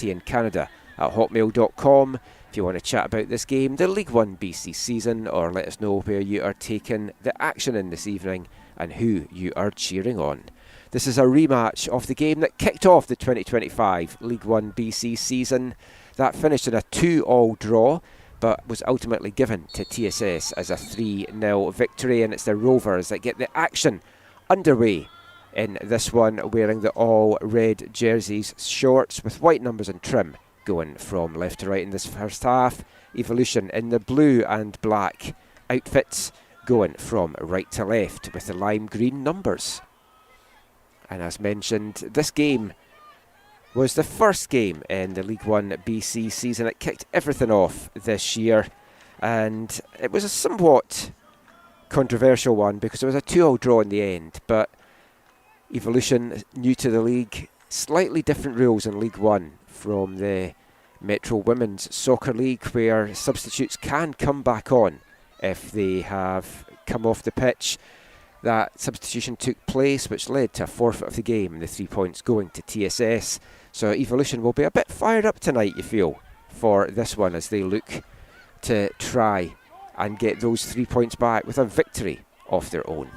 tncanada@hotmail.com if you want to chat about this game, the League 1BC season, or let us know where you are taking the action in this evening and who you are cheering on. This is a rematch of the game that kicked off the 2025 League 1BC season. That finished in a 2-2 draw, but was ultimately given to TSS as a 3-0 victory, and it's the Rovers that get the action underway in this one, wearing the all-red jerseys, shorts with white numbers and trim, going from left to right in this first half. Evolution in the blue and black outfits, going from right to left with the lime green numbers. And as mentioned, this game was the first game in the League 1BC season. It kicked everything off this year, and it was a somewhat controversial one because it was a 2-2 draw in the end, but Evolution, new to the league, slightly different rules in League 1 from the Metro Women's Soccer League, where substitutes can come back on if they have come off the pitch. That substitution took place, which led to a forfeit of the game and the 3 points going to TSS. So Evolution will be a bit fired up tonight, you feel, for this one as they look to try and get those 3 points back with a victory of their own.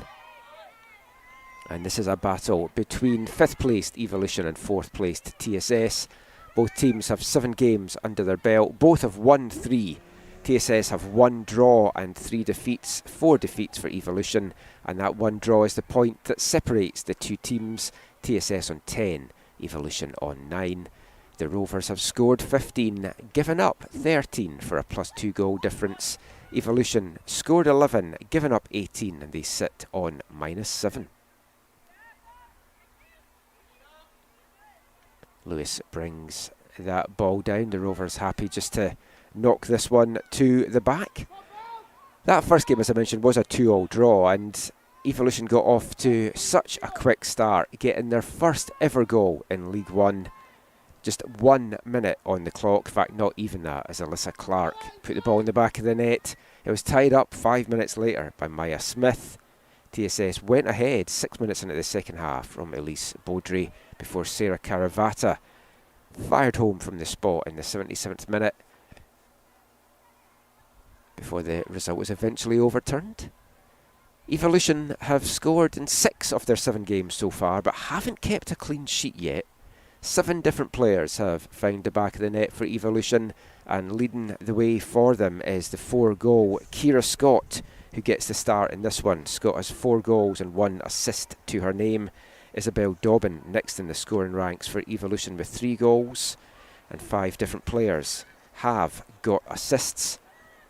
And this is a battle between 5th placed Evolution and 4th placed TSS. Both teams have 7 games under their belt. Both have won 3. TSS have 1 draw and 3 defeats, 4 defeats for Evolution, and that 1 draw is the point that separates the two teams. TSS on 10, Evolution on 9. The Rovers have scored 15, given up 13 for a +2 goal difference. Evolution scored 11, given up 18, and they sit on -7. Lewis brings that ball down. The Rovers happy just to knock this one to the back. That first game, as I mentioned, was a 2-2 draw, and Evolution got off to such a quick start, getting their first ever goal in League 1. Just 1 minute on the clock, in fact not even that, as Alyssa Clark put the ball in the back of the net. It was tied up 5 minutes later by Maya Smith. TSS went ahead 6 minutes into the second half from Elise Baudry before Sarah Caravata fired home from the spot in the 77th minute, before the result was eventually overturned. Evolution have scored in 6 of their 7 games so far, but haven't kept a clean sheet yet. 7 different players have found the back of the net for Evolution, and leading the way for them is the 4-goal Kira Scott, who gets the start in this one. Scott has 4 goals and 1 assist to her name. Isabel Dobbin next in the scoring ranks for Evolution with 3 goals, and 5 different players have got assists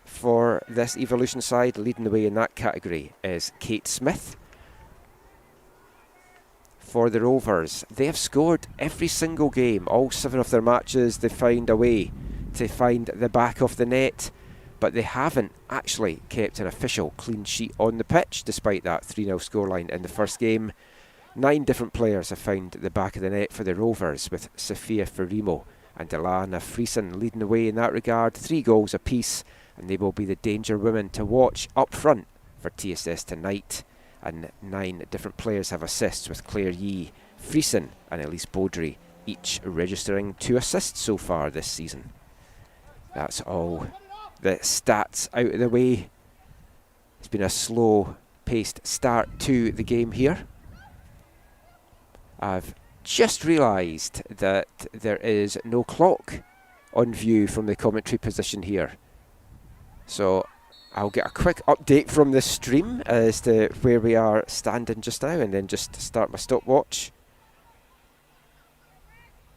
for this Evolution side. Leading the way in that category is Kate Smith. For the Rovers, they have scored every single game. All 7 of their matches they found a way to find the back of the net, but they haven't actually kept an official clean sheet on the pitch, despite that 3-0 scoreline in the first game. 9 different players have found the back of the net for the Rovers, with Sophia Ferrimo and Delana Friesen leading the way in that regard. 3 goals apiece, and they will be the danger women to watch up front for TSS tonight. And 9 different players have assists, with Claire Yee, Friesen and Elise Baudry each registering 2 assists so far this season. That's all the stats out of the way. It's been a slow-paced start to the game here. I've just realised that there is no clock on view from the commentary position here. So I'll get a quick update from the stream as to where we are standing just now, and then just start my stopwatch.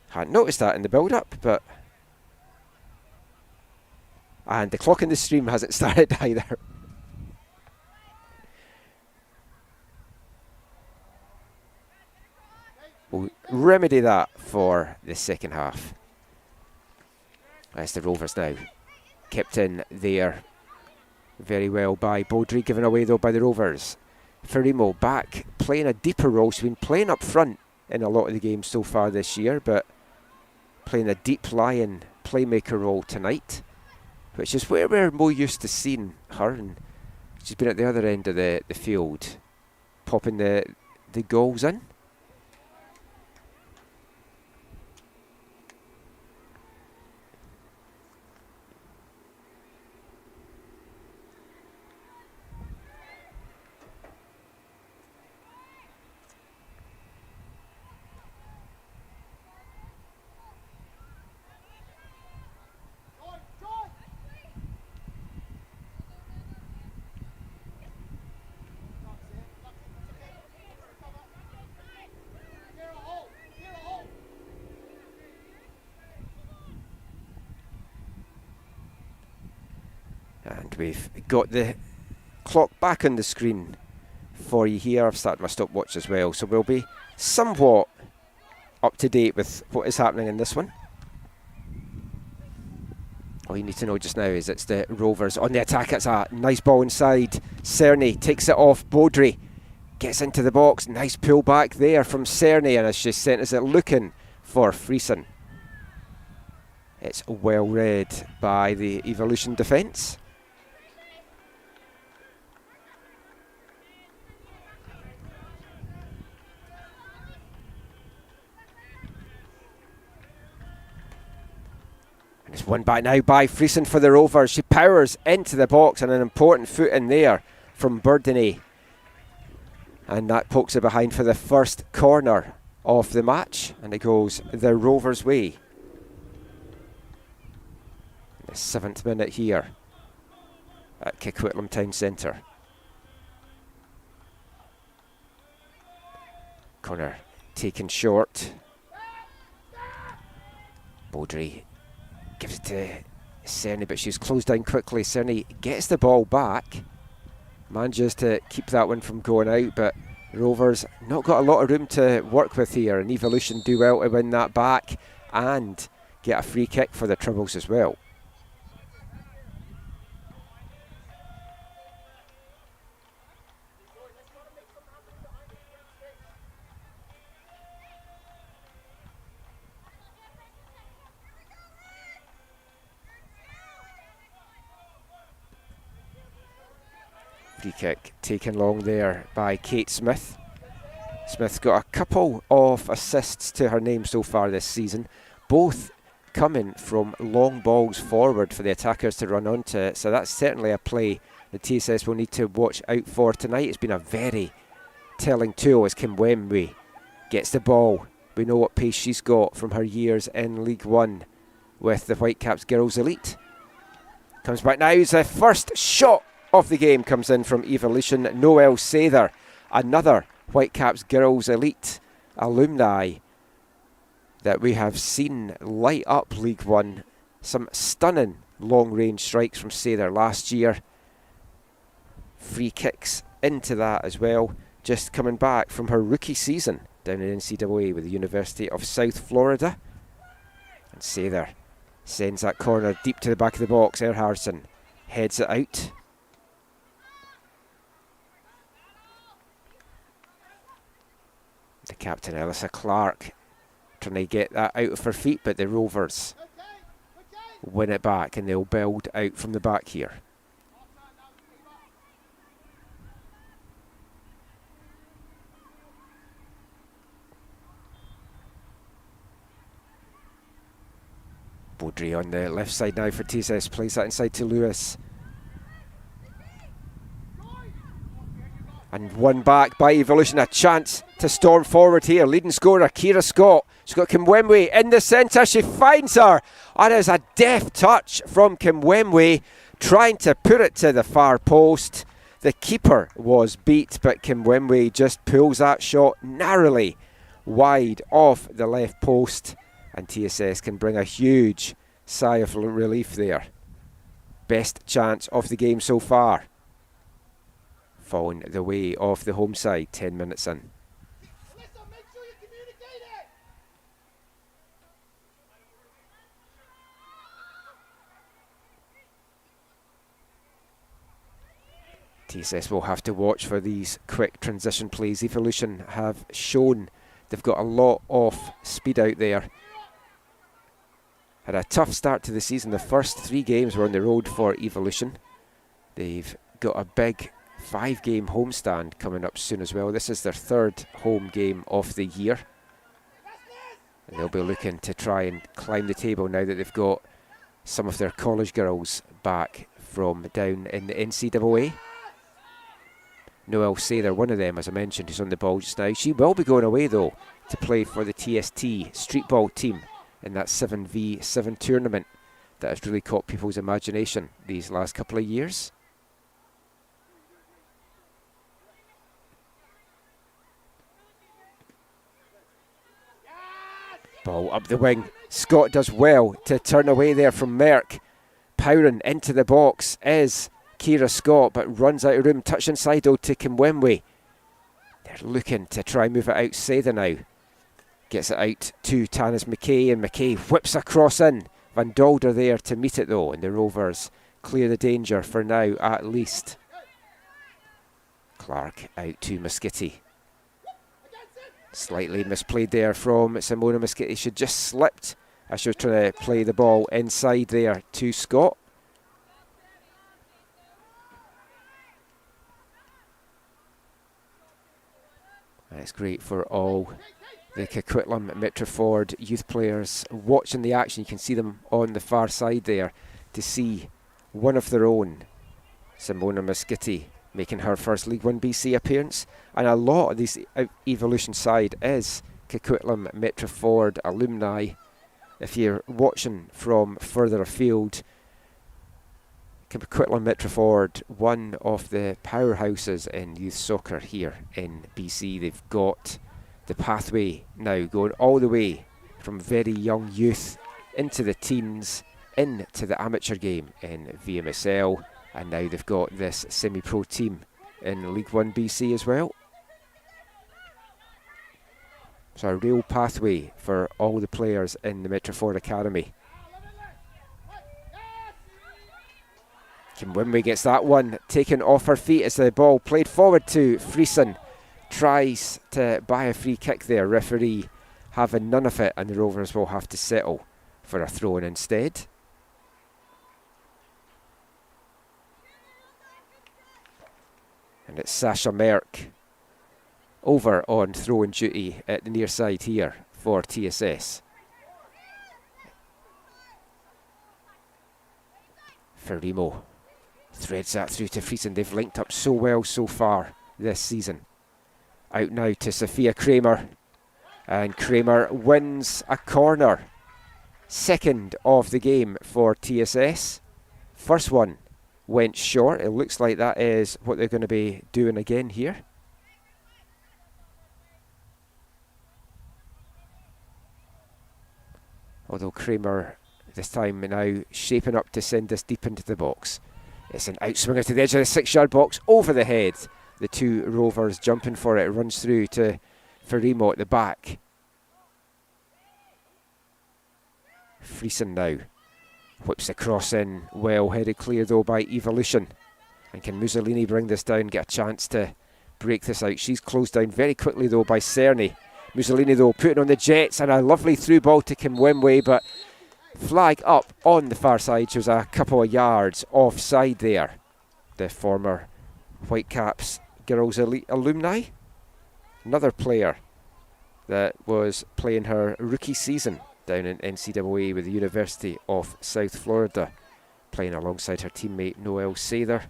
Hadn't noticed that in the build-up, but... And the clock in the stream hasn't started either. We'll remedy that for the second half. As the Rovers now kept in there very well by Baudry, given away though by the Rovers. Ferrimo back playing a deeper role. She's been playing up front in a lot of the games so far this year, but playing a deep lying playmaker role tonight, which is where we're more used to seeing her, and she's been at the other end of the field popping the goals in. And we've got the clock back on the screen for you here. I've started my stopwatch as well, so we'll be somewhat up to date with what is happening in this one. All you need to know just now is it's the Rovers on the attack. It's a nice ball inside. Cerny takes it off. Baudry gets into the box. Nice pull back there from Cerny, and as she centres it, looking for Friesen. It's well read by the Evolution defence. And it's won back now by Friesen for the Rovers. She powers into the box, and an important foot in there from Burdeny. And that pokes it behind for the first corner of the match, and it goes the Rovers' way. The 7th minute here at Coquitlam Town Centre. Corner taken short. Baudry gives it to Cerny, but she's closed down quickly. Cerny gets the ball back, manages to keep that one from going out, but Rovers not got a lot of room to work with here, and Evolution do well to win that back and get a free kick for the Troubles as well. Free kick taken long there by Kate Smith. Smith's got a couple of assists to her name so far this season, both coming from long balls forward for the attackers to run onto it. So that's certainly a play the TSS will need to watch out for tonight. It's been a very telling tool as Kim Wemwe gets the ball. We know what pace she's got from her years in League One with the Whitecaps Girls Elite. Comes back now, the first shot of the game comes in from Evolution. Noelle Sather, another Whitecaps Girls Elite alumni that we have seen light up League One. Some stunning long-range strikes from Sather last year. Free kicks into that as well. Just coming back from her rookie season down in NCAA with the University of South Florida. And Sather sends that corner deep to the back of the box. Erhardsson heads it out. The captain, Alyssa Clark, trying to get that out of her feet, but the Rovers win it back, and they'll build out from the back here. Baudry on the left side now for TSS, plays that inside to Lewis. And won back by Evolution. A chance to storm forward here. Leading scorer Kira Scott. She's got Kimwemwe in the centre. She finds her. And there's a deft touch from Kimwemwe, trying to put it to the far post. The keeper was beat, but Kimwemwe just pulls that shot narrowly wide off the left post. And TSS can bring a huge sigh of relief there. Best chance of the game so far, falling the way of the home side 10 minutes in. TSS will have to watch for these quick transition plays. Evolution have shown they've got a lot of speed out there. Had a tough start to the season. The first 3 games were on the road for Evolution. They've got a big 5-game homestand coming up soon as well. This is their 3rd home game of the year. And they'll be looking to try and climb the table now that they've got some of their college girls back from down in the NCAA. Noelle Sather, one of them, as I mentioned, who's on the ball just now. She will be going away, though, to play for the TST streetball team in that 7v7 tournament that has really caught people's imagination these last couple of years. Ball up the wing. Scott does well to turn away there from Merck. Powering into the box is Kira Scott, but runs out of room. Touch inside though to Kimwemwe. They're looking to try and move it out. Seda now gets it out to Tanis McKay, and McKay whips across in. Van Dolder there to meet it though, and the Rovers clear the danger for now at least. Clark out to Moschetti. Slightly misplayed there from Simona Moschetti. She just slipped as she was trying to play the ball inside there to Scott. And it's great for all the Coquitlam Metroford youth players watching the action. You can see them on the far side there to see one of their own, Simona Moschetti, making her first League 1BC appearance. And a lot of this Evolution side is Coquitlam Metroford alumni. If you're watching from further afield, Coquitlam Metroford, one of the powerhouses in youth soccer here in BC. They've got the pathway now going all the way from very young youth into the teens, into the amateur game in VMSL, and now they've got this semi-pro team in League 1BC as well. So a real pathway for all the players in the Metroford Academy. Kimwemwe gets that one taken off her feet as the ball played forward to Friesen. Tries to buy a free kick there. Referee having none of it, and the Rovers will have to settle for a throw-in instead. And it's Sasha Merck over on throw-in duty at the near side here for TSS. Ferrimo threads that through to Friesen. They've linked up so well so far this season. Out now to Sophia Kramer, and Kramer wins a corner. Second of the game for TSS. First one went short. It looks like that is what they're going to be doing again here. Although Kramer this time now shaping up to send this deep into the box. It's an outswinger to the edge of the 6-yard box, over the head. The two Rovers jumping for it. It runs through to Ferrimo at the back. Friesen now whips the cross in. Well headed clear though by Evolution. And can Mussolini bring this down, get a chance to break this out? She's closed down very quickly though by Cerny. Mussolini though putting on the jets, and a lovely through ball to Kimwemwe, but flag up on the far side. She was a couple of yards offside there. The former Whitecaps girls elite alumni. Another player that was playing her rookie season down in NCAA with the University of South Florida, playing alongside her teammate Noelle Sather.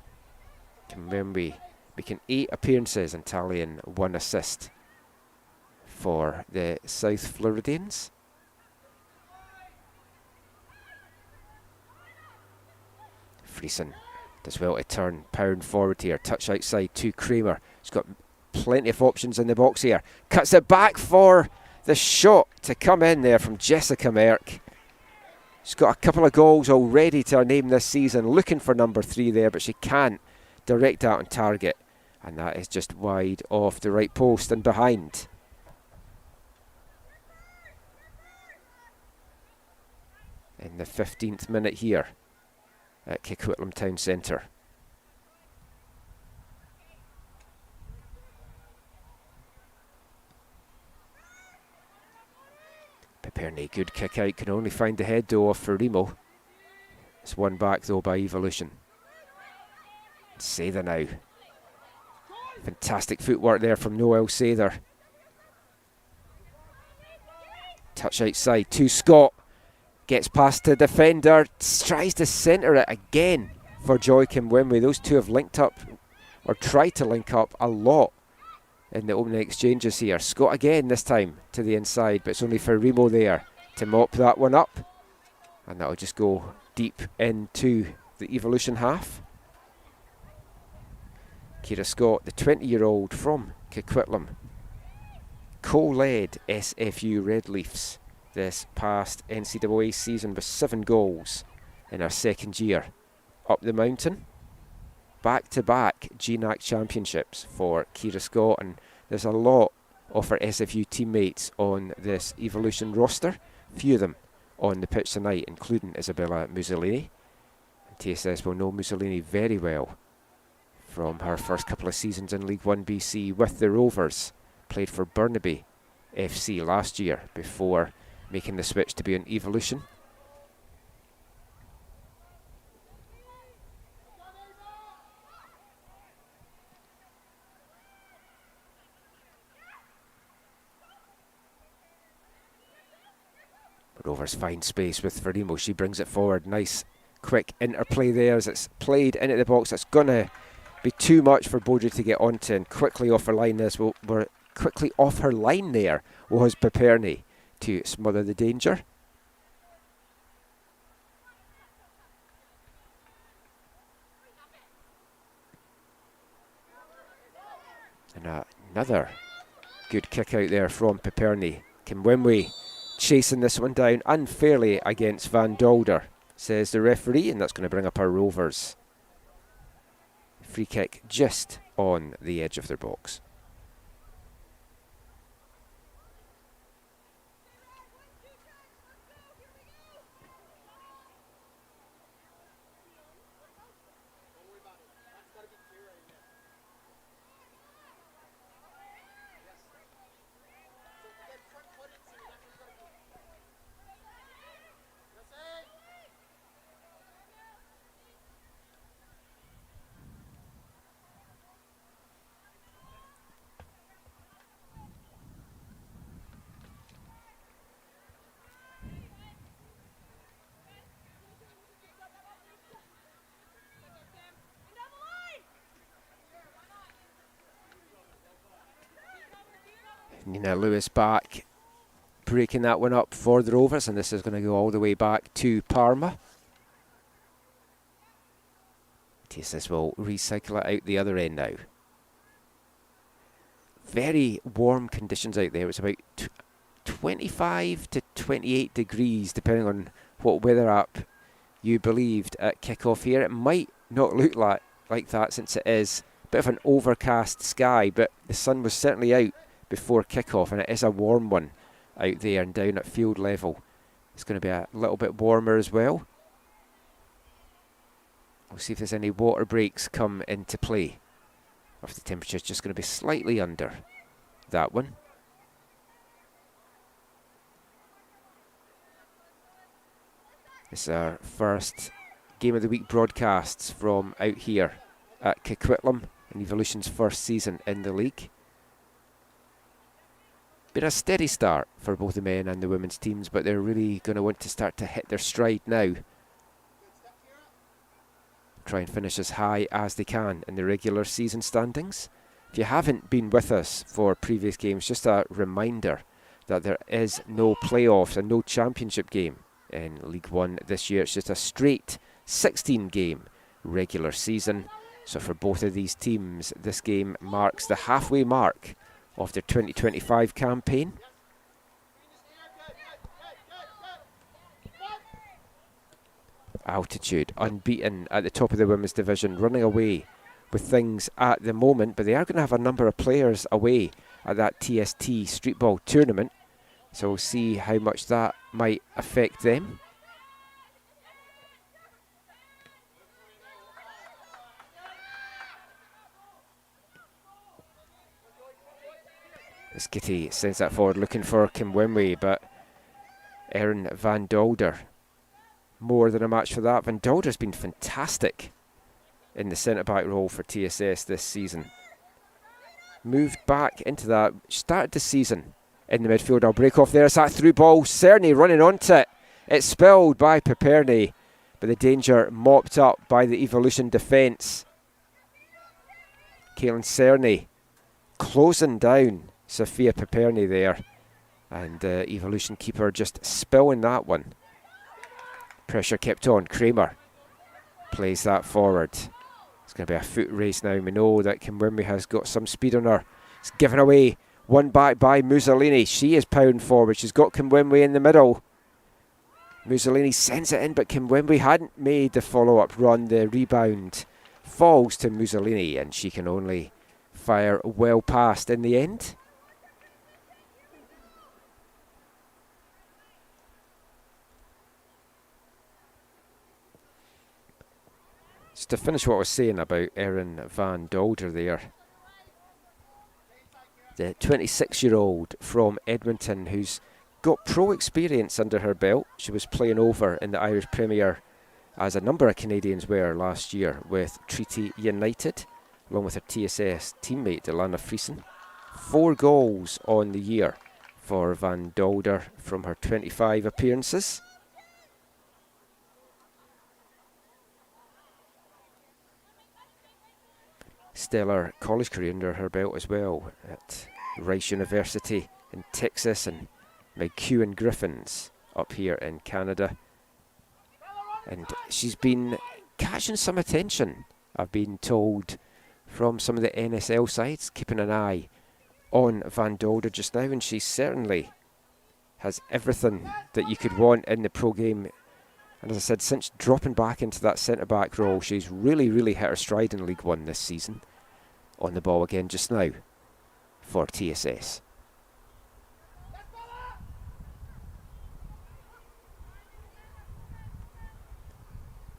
Kimwemwe making 8 appearances and tallying 1 assist for the South Floridians. Friesen does well to turn, pound forward here, touch outside to Kramer. He's got plenty of options in the box here. Cuts it back for the shot to come in there from Jessica Merck. She's got a couple of goals already to her name this season, looking for number 3 there, but she can't direct that on target. And that is just wide off the right post and behind. In the 15th minute here at Coquitlam Town Centre. Piperni, good kick out, can only find the head though of Ferrimo. It's won back though by Evolution. Sather now. Fantastic footwork there from Noelle Sather. Touch outside to Scott. Gets past the defender, tries to centre it again for Joy Kimwemwe. Those two have linked up, or tried to link up a lot in the opening exchanges here. Scott again this time to the inside, but it's only Ferrimo there to mop that one up. And that'll just go deep into the Evolution half. Kira Scott, the 20-year-old from Coquitlam, co-led SFU Red Leafs this past NCAA season with 7 goals in her second year up the mountain. back-to-back GNAC championships for Ciara Scott, and there's a lot of her SFU teammates on this Evolution roster. Few of them on the pitch tonight, including Isabella Mussolini. And TSS will know Mussolini very well from her first couple of seasons in League 1 BC with the Rovers. Played for Burnaby FC last year before making the switch to be an Evolution. Rovers find space with Verimo. She brings it forward. Nice quick interplay there as it's played into the box. It's going to be too much for Baudry to get onto, and quickly off her line. We're quickly off her line there was Piperni to smother the danger. And another good kick out there from Piperni. Kimwemwe chasing this one down unfairly against Van Dolder, says the referee, and that's going to bring up our Rovers. Free kick just on the edge of their box. Nina Lewis back, breaking that one up for the Rovers, and this is going to go all the way back to Parma. TSS will recycle it out the other end now. Very warm conditions out there. It's about 25 to 28 degrees, depending on what weather app you believed at kickoff here. It might not look like that since it is a bit of an overcast sky, but the sun was certainly out before kickoff, and it is a warm one out there and down at field level. It's going to be a little bit warmer as well. We'll see if there's any water breaks come into play, or if the temperature's just going to be slightly under that one. This is our first Game of the Week broadcasts from out here at Coquitlam in Evolution's first season in the league. Been a steady start for both the men and the women's teams, but they're really going to want to start to hit their stride now. Try and finish as high as they can in the regular season standings. If you haven't been with us for previous games, just a reminder that there is no playoffs and no championship game in League 1 this year. It's just a straight 16-game regular season. So for both of these teams, this game marks the halfway mark of their 2025 campaign. Altitude unbeaten at the top of the women's division, running away with things at the moment, but they are going to have a number of players away at that TST streetball tournament, so we'll see how much that might affect them. Skitty sends that forward looking for Kimwemwe, but Erin Van Dolder more than a match for that. Van Dolder's been fantastic in the centre-back role for TSS this season. Moved back into that, started the season in the midfield. I'll break off there. It's that through ball. Cerny running onto it. It's spilled by Piperni, but the danger mopped up by the Evolution defence. Kaelin Cerny closing down Sophia Piperni there, and Evolution keeper just spilling that one. Pressure kept on. Kramer plays that forward. It's going to be a foot race now. We know that Kimwemwe has got some speed on her. It's given away. One back by Mussolini. She is pounding forward. She's got Kimwemwe in the middle. Mussolini sends it in, but Kimwemwe hadn't made the follow-up run. The rebound falls to Mussolini, and she can only fire well past in the end. Just to finish what I was saying about Erin van Dolder there, the 26-year-old from Edmonton who's got pro experience under her belt. She was playing over in the Irish Premier, as a number of Canadians were last year, with Treaty United, along with her TSS teammate Ilana Friesen. 4 goals on the year for Van Dolder from her 25 appearances. Stellar college career under her belt as well at Rice University in Texas and McEwen Griffins up here in Canada. And she's been catching some attention, I've been told, from some of the NSL sides, keeping an eye on Van Dolder just now, and she certainly has everything that you could want in the pro game. And as I said, since dropping back into that centre-back role, she's really hit her stride in League One this season. On the ball again just now for TSS.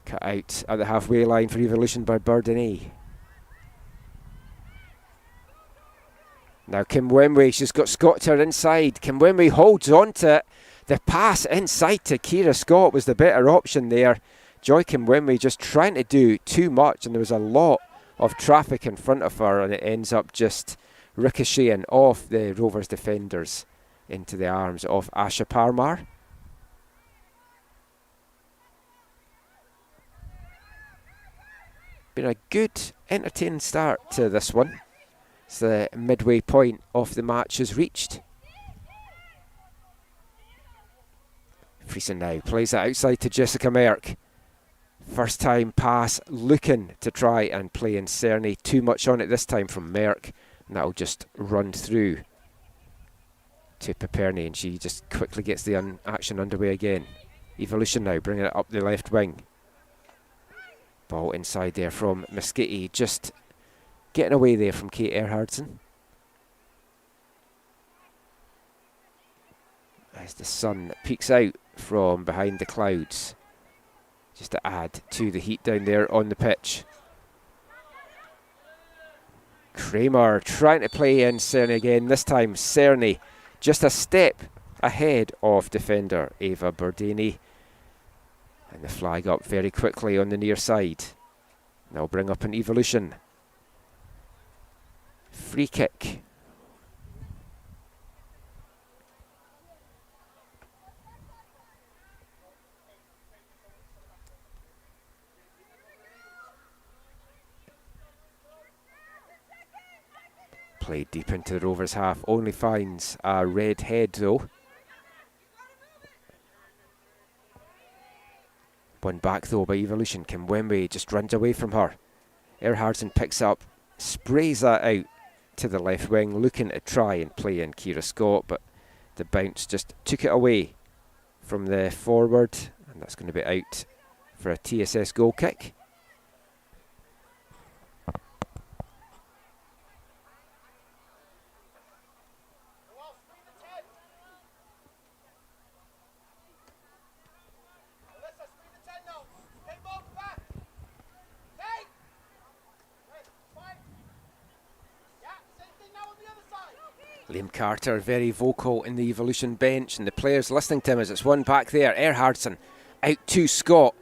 Cut out at the halfway line for Evolution by Burdinay. Now Kimwemwe, she's got Scott to her inside. Kimwemwe holds on to it. The pass inside to Kira Scott was the better option there. Joy Kimwemwe just trying to do too much, and there was a lot of traffic in front of her, and it ends up just ricocheting off the Rovers defenders into the arms of Asha Parmar. Been a good, entertaining start to this one. It's the midway point of the match is reached. Friesen now plays it outside to Jessica Merck. First time pass, looking to try and play in Cerny. Too much on it this time from Merck, and that'll just run through to Piperni, and she just quickly gets the action underway again. Evolution now bringing it up the left wing. Ball inside there from Muskitty, just getting away there from Kate Erhardsson. As the sun peeks out from behind the clouds, just to add to the heat down there on the pitch. Kramer trying to play in Cerny again. This time Cerny just a step ahead of defender Eva Burdini. And the flag up very quickly on the near side. They'll bring up an Evolution. Free kick. Played deep into the Rovers half, only finds a red head though. One back though by Evolution. Kimwemwe just runs away from her. Erhardsson picks up, sprays that out to the left wing, looking to try and play in Kira Scott, but the bounce just took it away from the forward, and that's going to be out for a TSS goal kick. Liam Carter very vocal in the Evolution bench, and the players listening to him as it's one back there. Erhardsson out to Scott.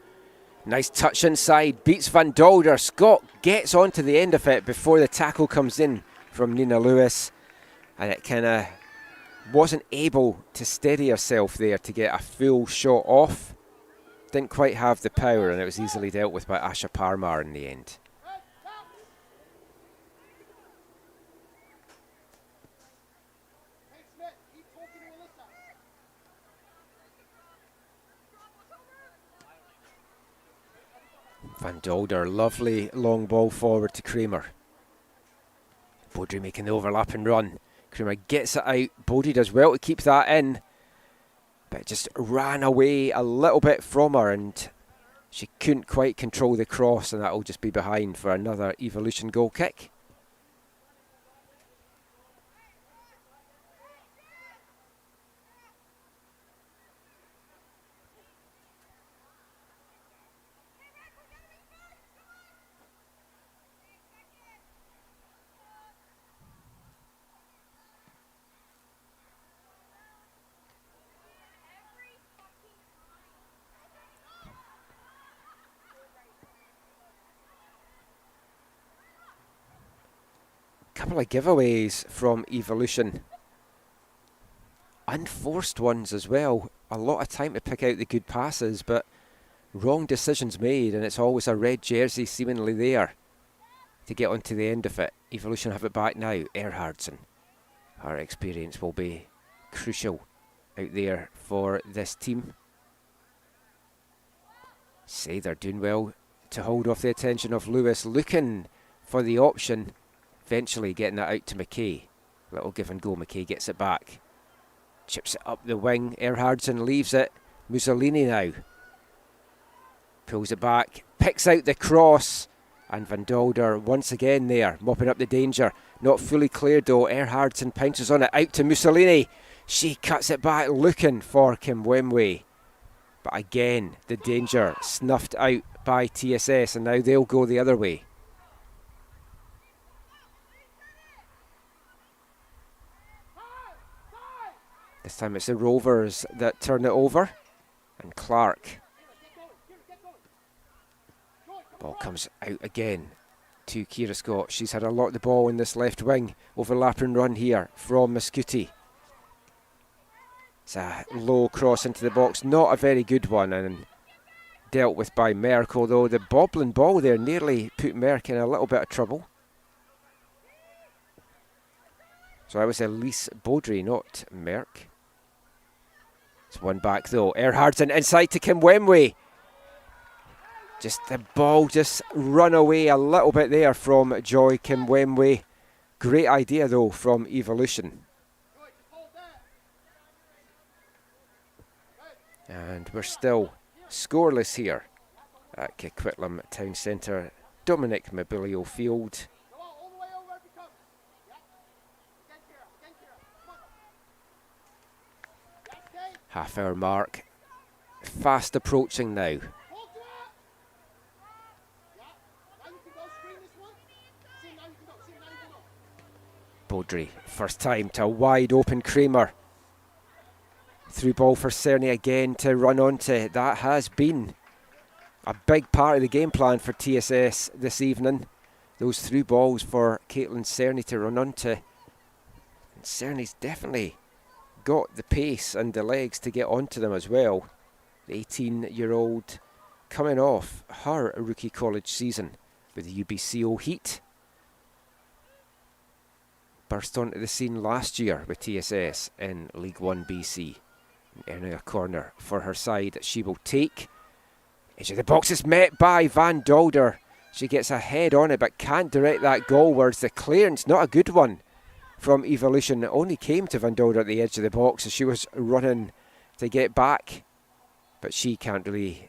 Nice touch inside, beats Van Dolder. Scott gets onto the end of it before the tackle comes in from Nina Lewis, and it kind of wasn't able to steady herself there to get a full shot off. Didn't quite have the power, and it was easily dealt with by Asha Parmar in the end. Van Dolder, lovely long ball forward to Kramer. Baudry making the overlap and run. Kramer gets it out. Baudry does well to keep that in, but it just ran away a little bit from her, and She couldn't quite control the cross, and that will just be behind for another Evolution goal kick. Couple of giveaways from Evolution. Unforced ones as well. A lot of time to pick out the good passes, but wrong decisions made, and it's always a red jersey seemingly there to get onto the end of it. Evolution have it back now. Erhardsson. Her experience will be crucial out there for this team. Say they're doing well to hold off the attention of Lewis, looking for the option. Eventually getting that out to McKay. Little give and go. McKay gets it back. Chips it up the wing. Erhardsson leaves it. Mussolini now. Pulls it back. Picks out the cross. And Van Dolder once again there. Mopping up the danger. Not fully cleared though. Erhardsson pounces on it. Out to Mussolini. She cuts it back looking for Kimwemwe. But again, the danger snuffed out by TSS. And now they'll go the other way. This time it's the Rovers that turn it over. And Clark. Ball comes out again to Kira Scott. She's had a lot of the ball in this left wing. Overlapping run here from Mascuti. It's a low cross into the box. Not a very good one. And dealt with by Merck. Although the bobbling ball there nearly put Merck in a little bit of trouble. So that was Elise Baudry, not Merck. It's one back though. Erhardsson inside to Kimwemwe. Just the ball just run away a little bit there from Joy Kimwemwe. Great idea though from Evolution. And we're still scoreless here at Coquitlam Town Centre. Dominic Mobilio Field. Half hour mark. Fast approaching now. Baudry, first time to a wide open Kramer. Through ball for Cerny again to run onto. That has been a big part of the game plan for TSS this evening. Those through balls for Caitlin Cerny to run onto. And Cerny's definitely got the pace and the legs to get onto them as well. The 18-year-old coming off her rookie college season with the UBCO Heat. Burst onto the scene last year with TSS in League 1BC. Earning a corner for her side that she will take. Edge of the box is met by Van Dolder. She gets a head on it but can't direct that goalwards. The clearance, not a good one from Evolution. It only came to Van Dolder at the edge of the box as she was running to get back. But she can't really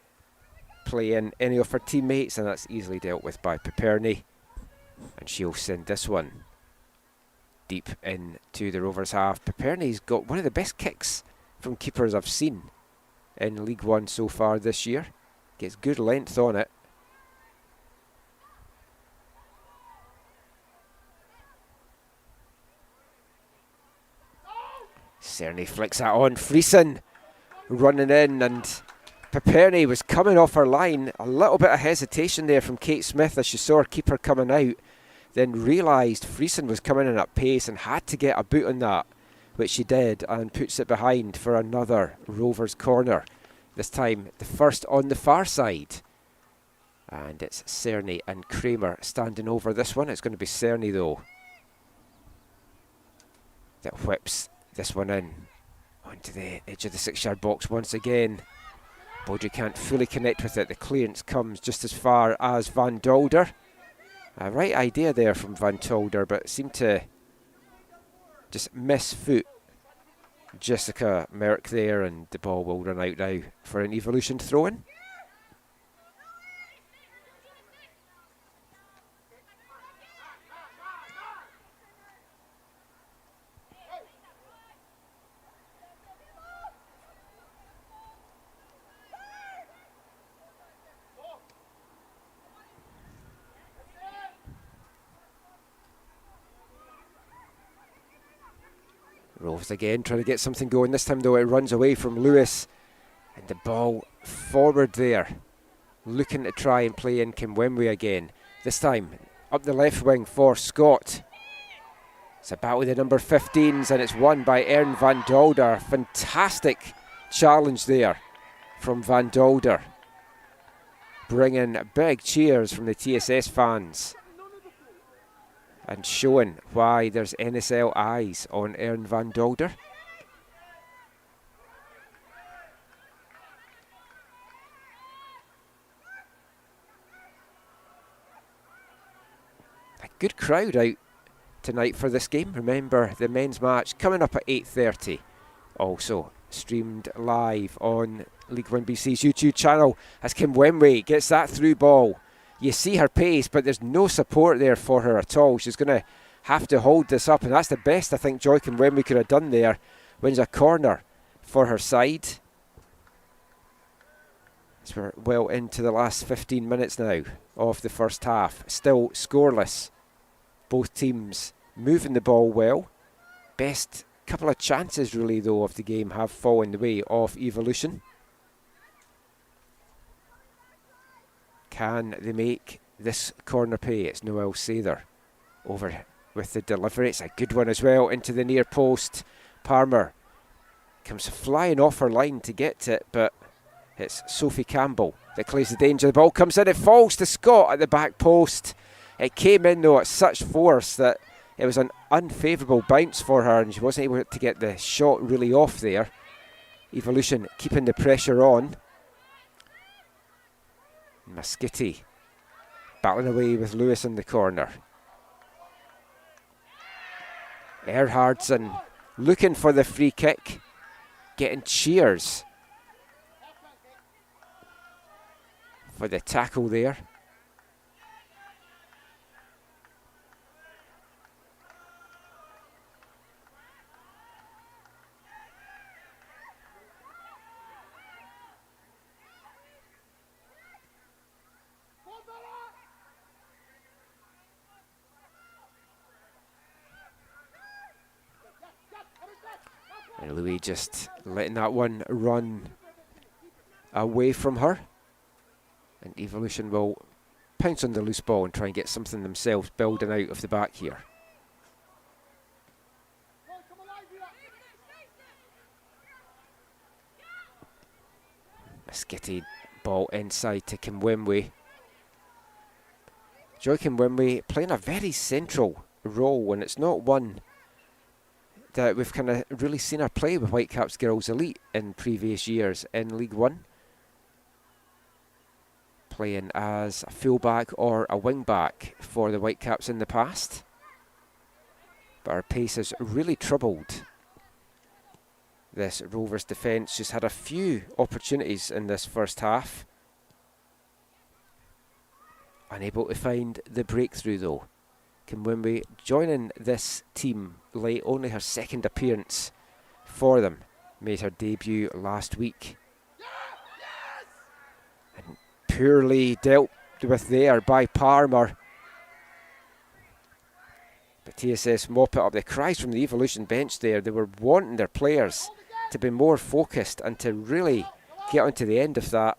play in any of her teammates, and that's easily dealt with by Piperny. And she'll send this one deep into the Rovers half. Piperny's got one of the best kicks from keepers I've seen in League One so far this year. Gets good length on it. Cerny flicks that on. Friesen running in, and Piperny was coming off her line. A little bit of hesitation there from Kate Smith as she saw her keeper coming out. Then realised Friesen was coming in at pace and had to get a boot on that, which she did, and puts it behind for another Rovers corner. This time the first on the far side. And it's Cerny and Kramer standing over this one. It's going to be Cerny though that whips this one in onto the edge of the 6-yard box once again. Baudry can't fully connect with it. The clearance comes just as far as Van Dolder. A right idea there from Van Dolder, but seemed to just misfoot Jessica Merck there, and the ball will run out now for an Evolution throw-in. Rovers again trying to get something going. This time though it runs away from Lewis. And the ball forward there. Looking to try and play in Kimwemwe again. This time up the left wing for Scott. It's a battle with the number 15s and it's won by Ern van Dolder. Fantastic challenge there from Van Dolder. Bringing big cheers from the TSS fans. And showing why there's NSL eyes on Ern van Dolder. A good crowd out tonight for this game. Remember, the men's match coming up at 8:30. Also streamed live on L1BC's YouTube channel as Kimwemwe gets that through ball. You see her pace, but there's no support there for her at all. She's going to have to hold this up, and that's the best I think Joy Kimwemwe could have done there. Wins a corner for her side. As we're well into the last 15 minutes now of the first half. Still scoreless. Both teams moving the ball well. Best couple of chances really though of the game have fallen the way of Evolution. Can they make this corner pay? It's Noel Sather over with the delivery. It's a good one as well into the near post. Palmer comes flying off her line to get it, but it's Sophie Campbell that clears the danger. The ball comes in, it falls to Scott at the back post. It came in though at such force that it was an unfavourable bounce for her and she wasn't able to get the shot really off there. Evolution keeping the pressure on. Mussolini battling away with Lewis in the corner. Erhardsson looking for the free kick, getting cheers for the tackle there. And Louis just letting that one run away from her. And Evolution will pounce on the loose ball and try and get something themselves building out of the back here. A skitty ball inside to Kimwemwe. Joy Kimwemwe playing a very central role, and it's not one that we've kind of really seen her play with Whitecaps Girls Elite in previous years in League One. Playing as a fullback or a wing-back for the Whitecaps in the past. But her pace has really troubled this Rovers defence. She's had a few opportunities in this first half. Unable to find the breakthrough though. Kimwemwe joining this team late, only her second appearance for them. Made her debut last week. And poorly dealt with there by Palmer. But TSS mop it up. The cries from the Evolution bench there, they were wanting their players to be more focused and to really get onto the end of that.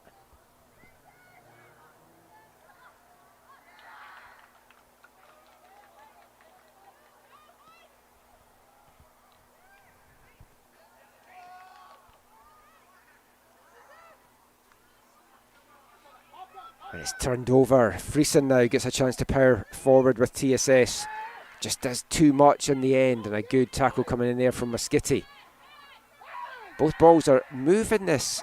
And it's turned over. Friesen now gets a chance to power forward with TSS. Just does too much in the end, and a good tackle coming in there from Mussolini. Both balls are moving this.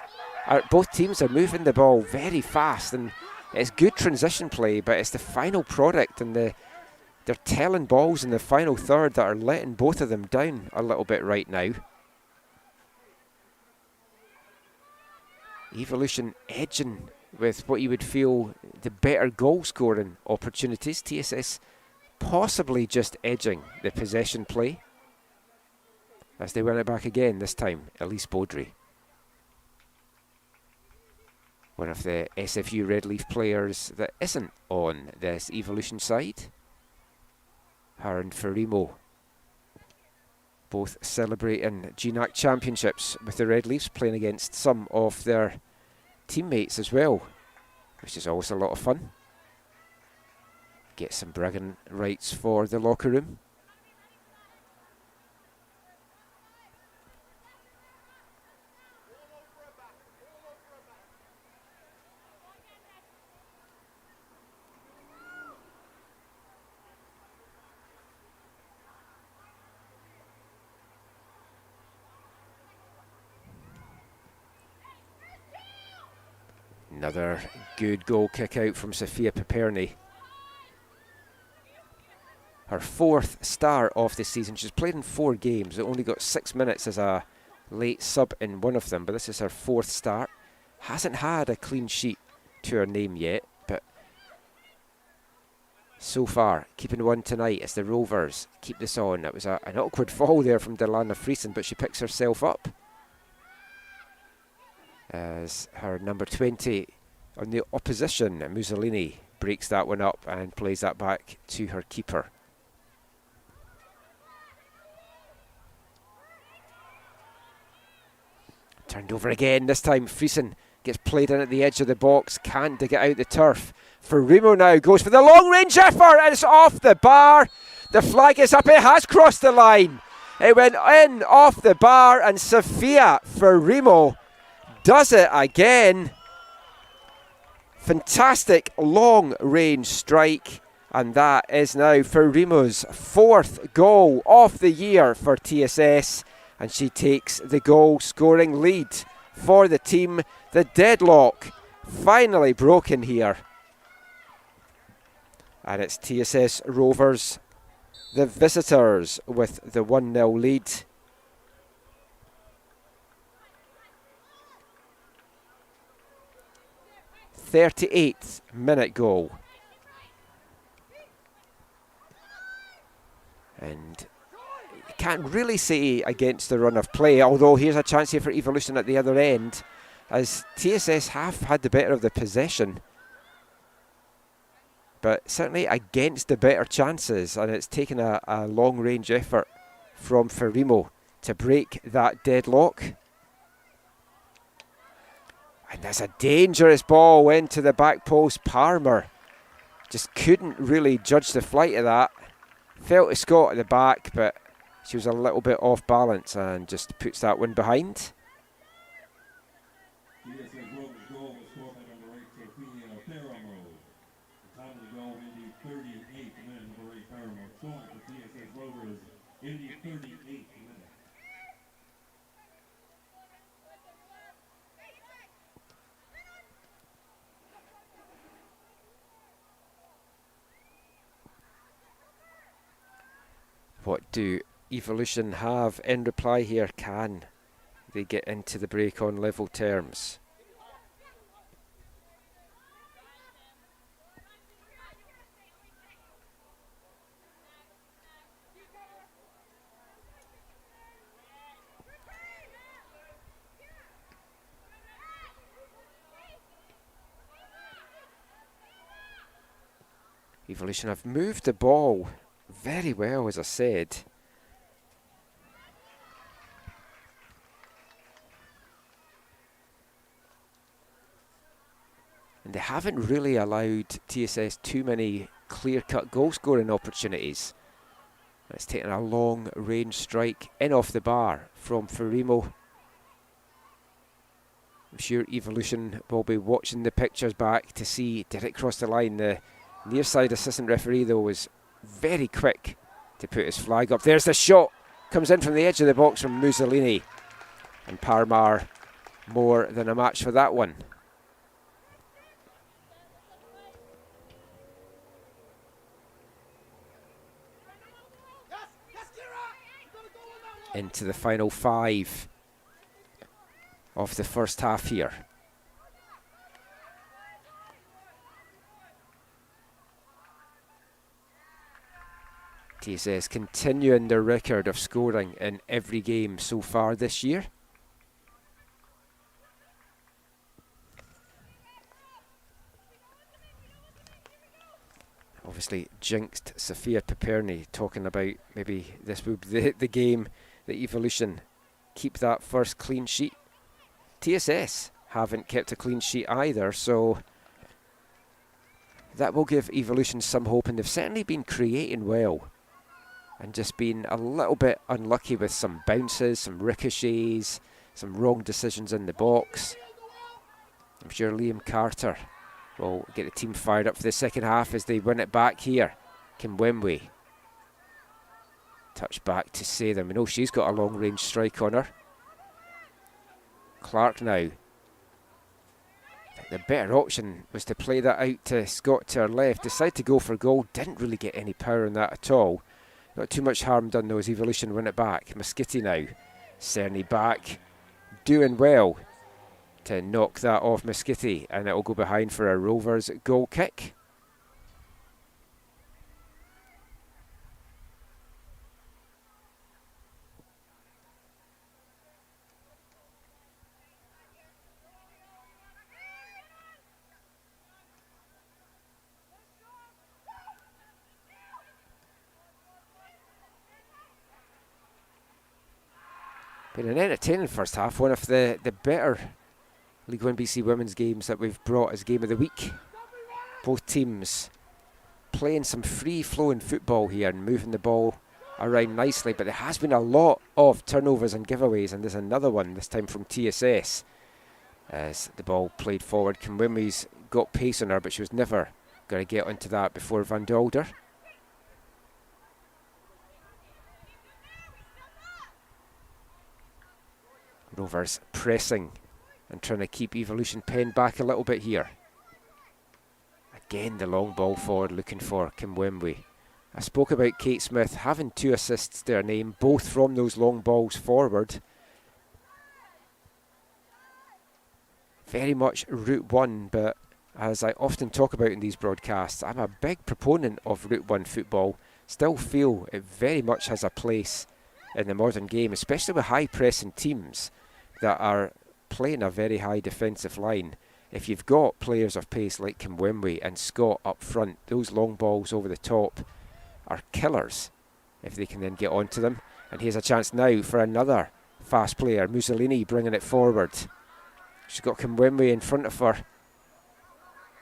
Both teams are moving the ball very fast, and it's good transition play, but it's the final product and they're telling balls in the final third that are letting both of them down a little bit right now. Evolution edging with what you would feel the better goal scoring opportunities. TSS possibly just edging the possession play as they win it back again, this time Elise Baudry. One of the SFU Red Leaf players that isn't on this Evolution side. Her and Farimo both celebrating GNAC championships with the Red Leafs, playing against some of their teammates as well, which is always a lot of fun. Get some bragging rights for the locker room. Another good goal kick out from Sophia Piperny. Her 4th start of the season. She's played in 4 games. Only got 6 minutes as a late sub in one of them, but this is her 4th start. Hasn't had a clean sheet to her name yet, but so far keeping one tonight as the Rovers keep this on. It was an awkward fall there from Delana Friesen, but she picks herself up as her number 20 on the opposition, Mussolini, breaks that one up and plays that back to her keeper. Turned over again, this time Friesen gets played in at the edge of the box, can't dig it out the turf. Ferrimo now goes for the long range effort and it's off the bar. The flag is up, it has crossed the line. It went in off the bar and Sofia Ferrimo does it again. Fantastic long range strike, and that is now Ferrimo's 4th goal of the year for TSS, and she takes the goal scoring lead for the team. The deadlock finally broken here, and it's TSS Rovers, the visitors, with the 1-0 lead. 38th minute goal. And you can't really say against the run of play, although here's a chance here for Evolution at the other end, as TSS have had the better of the possession, but certainly against the better chances, and it's taken a long range effort from Ferrimo to break that deadlock. And there's a dangerous ball into the back post. Parmer just couldn't really judge the flight of that. Felt to Scott at the back, but she was a little bit off balance and just puts that one behind. What do Evolution have in reply here? Can they get into the break on level terms? Evolution have moved the ball very well, as I said. And they haven't really allowed TSS too many clear-cut goal-scoring opportunities. It's taken a long-range strike in off the bar from Ferrimo. I'm sure Evolution will be watching the pictures back to see, did it cross the line? The near side assistant referee, though, was very quick to put his flag up. There's the shot, comes in from the edge of the box from Mussolini, and Parmar more than a match for that one. Into the final 5 of the first half here. TSS continuing their record of scoring in every game so far this year. Obviously jinxed Sophia Piperny, talking about maybe this would be the game that Evolution keep that first clean sheet. TSS haven't kept a clean sheet either, so that will give Evolution some hope, and they've certainly been creating well and just been a little bit unlucky with some bounces, some ricochets, some wrong decisions in the box. I'm sure Liam Carter will get the team fired up for the second half as they win it back here. Kimwemwe. Touch back to Sather. We know she's got a long range strike on her. Clark now. I think the better option was to play that out to Scott to her left. Decided to go for goal. Didn't really get any power in that at all. Not too much harm done though as Evolution win it back. Muskitty now. Cerny back. Doing well to knock that off Muskitty, and it will go behind for a Rovers goal kick. Been an entertaining first half, one of the better League 1BC women's games that we've brought as game of the week. Both teams playing some free-flowing football here and moving the ball around nicely, but there has been a lot of turnovers and giveaways, and there's another one, this time from TSS. As the ball played forward, Kimwemwe's got pace on her, but she was never going to get onto that before Van Dolder. Rovers pressing and trying to keep Evolution penned back a little bit here. Again, the long ball forward looking for Kimwemwe. I spoke about Kate Smith having 2 assists to her name, both from those long balls forward. Very much Route 1, but as I often talk about in these broadcasts, I'm a big proponent of Route 1 football. Still feel it very much has a place in the modern game, especially with high pressing teams that are playing a very high defensive line. If you've got players of pace like Kimwemwe and Scott up front, those long balls over the top are killers if they can then get onto them. And here's a chance now for another fast player, Mussolini, bringing it forward. She's got Kimwemwe in front of her.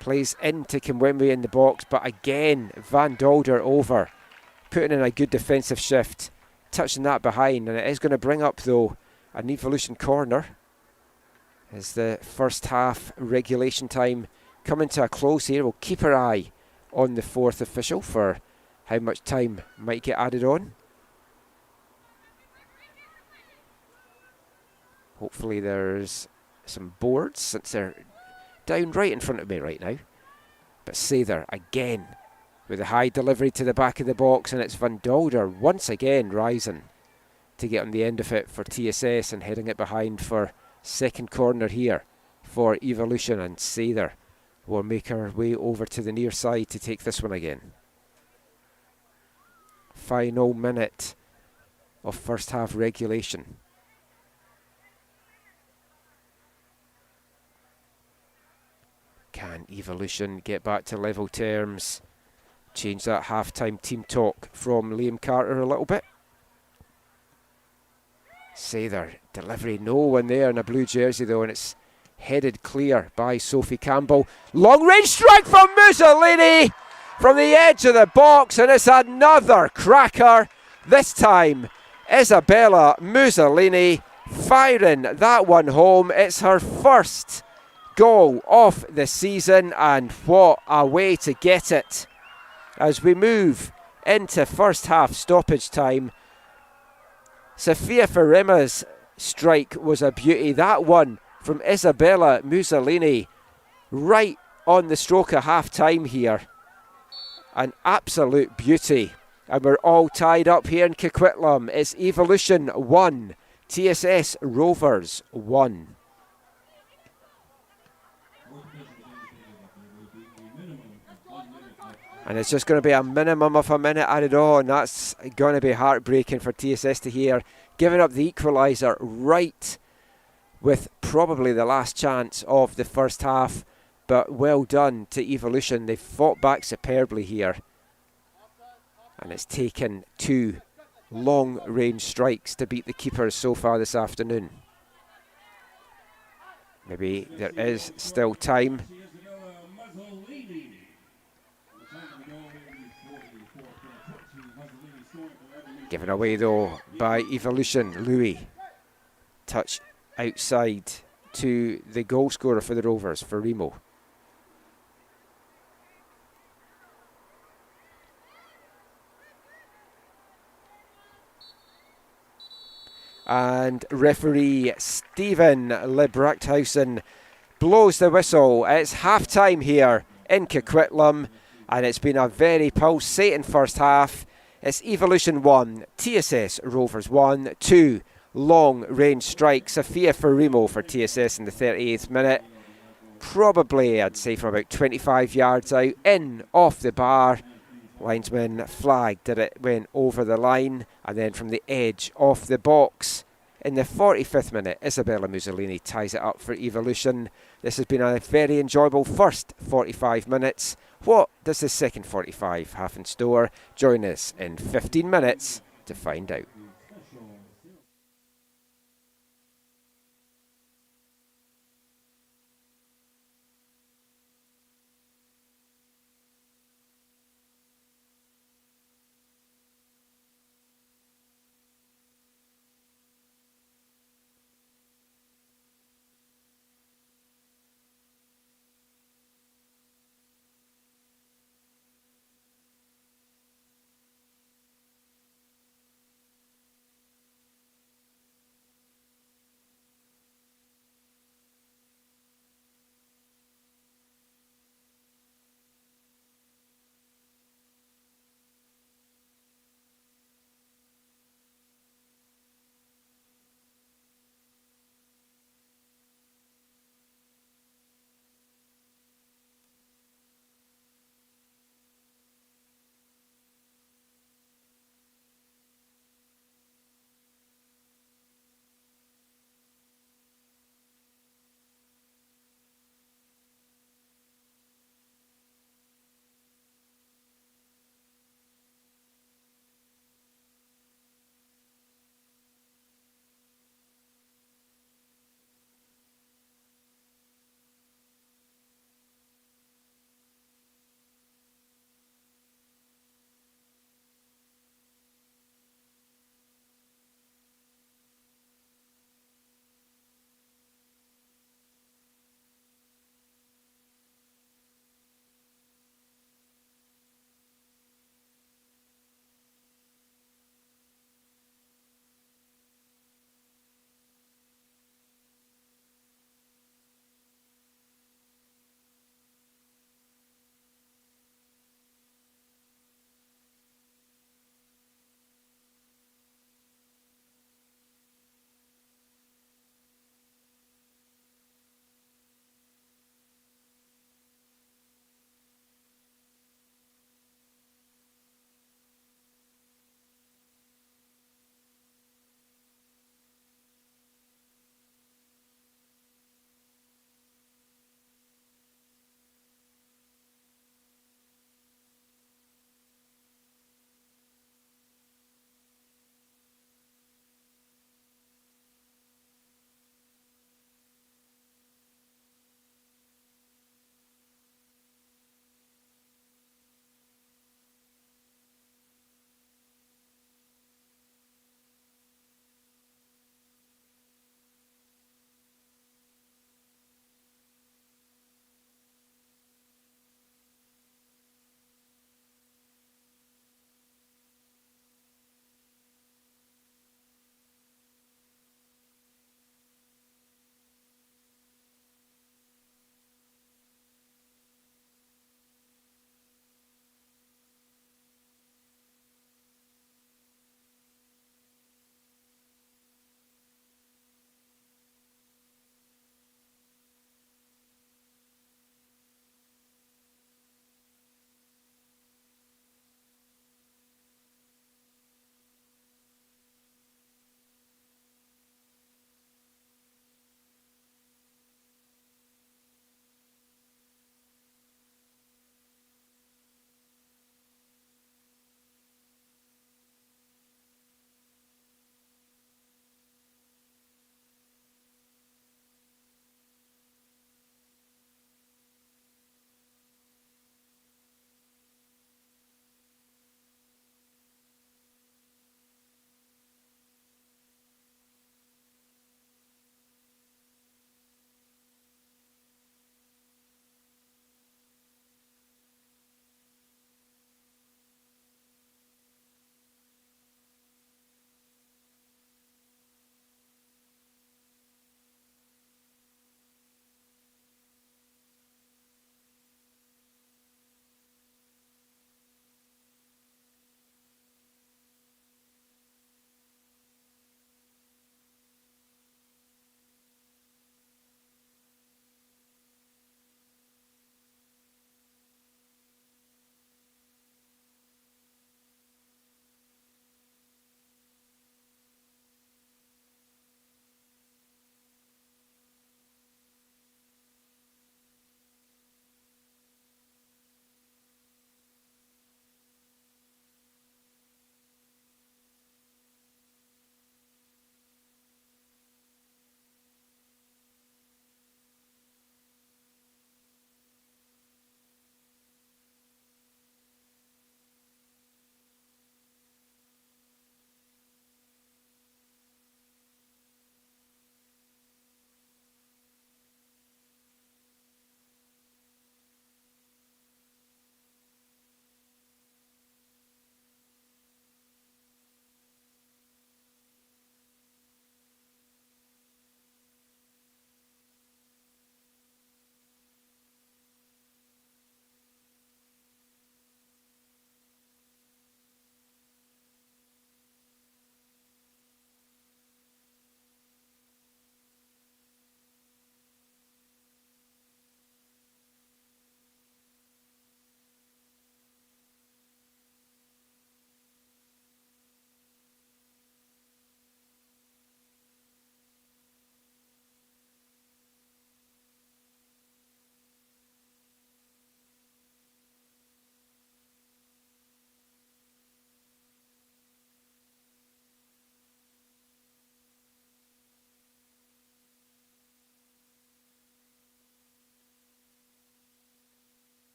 Plays into Kimwemwe in the box, but again, Van Dolder over, putting in a good defensive shift, touching that behind, and it is going to bring up, though, an Evolution corner as the first half regulation time coming to a close here. We'll keep our eye on the fourth official for how much time might get added on. Hopefully there's some boards, since they're down right in front of me right now. But Sather again with a high delivery to the back of the box, and it's Van Dolder once again rising to get on the end of it for TSS and heading it behind for second corner here for Evolution, and Sather will make her way over to the near side to take this one again. Final minute of first half regulation. Can Evolution get back to level terms? Change that half-time team talk from Liam Carter a little bit. Sather, delivery, no one there in a blue jersey though, and it's headed clear by Sophie Campbell. Long range strike from Mussolini from the edge of the box, and it's another cracker. This time, Isabella Mussolini firing that one home. It's her first goal of the season, and what a way to get it as we move into first half stoppage time. Sofia Farima's strike was a beauty. That one from Isabella Mussolini right on the stroke of half time here. An absolute beauty. And we're all tied up here in Coquitlam. It's Evolution 1, TSS Rovers 1. And it's just going to be a minimum of a minute added on. That's going to be heartbreaking for TSS to hear. Giving up the equaliser right with probably the last chance of the first half. But well done to Evolution. They've fought back superbly here. And it's taken 2 long-range strikes to beat the keepers so far this afternoon. Maybe there is still time. Given away though by Evolution. Louis. Touch outside to the goal scorer for the Rovers, for Remo. And referee Stephen Lebrachthausen blows the whistle. It's half-time here in Coquitlam, and it's been a very pulsating first half. It's Evolution 1, TSS Rovers 1, 2 long-range strikes. Sophia Ferrimo for TSS in the 38th minute. Probably, I'd say, from about 25 yards out, in, off the bar. Linesman flagged that it went over the line, and then from the edge, off the box. In the 45th minute, Isabella Mussolini ties it up for Evolution. This has been a very enjoyable first 45 minutes. What does the second 45 have in store? Join us in 15 minutes to find out.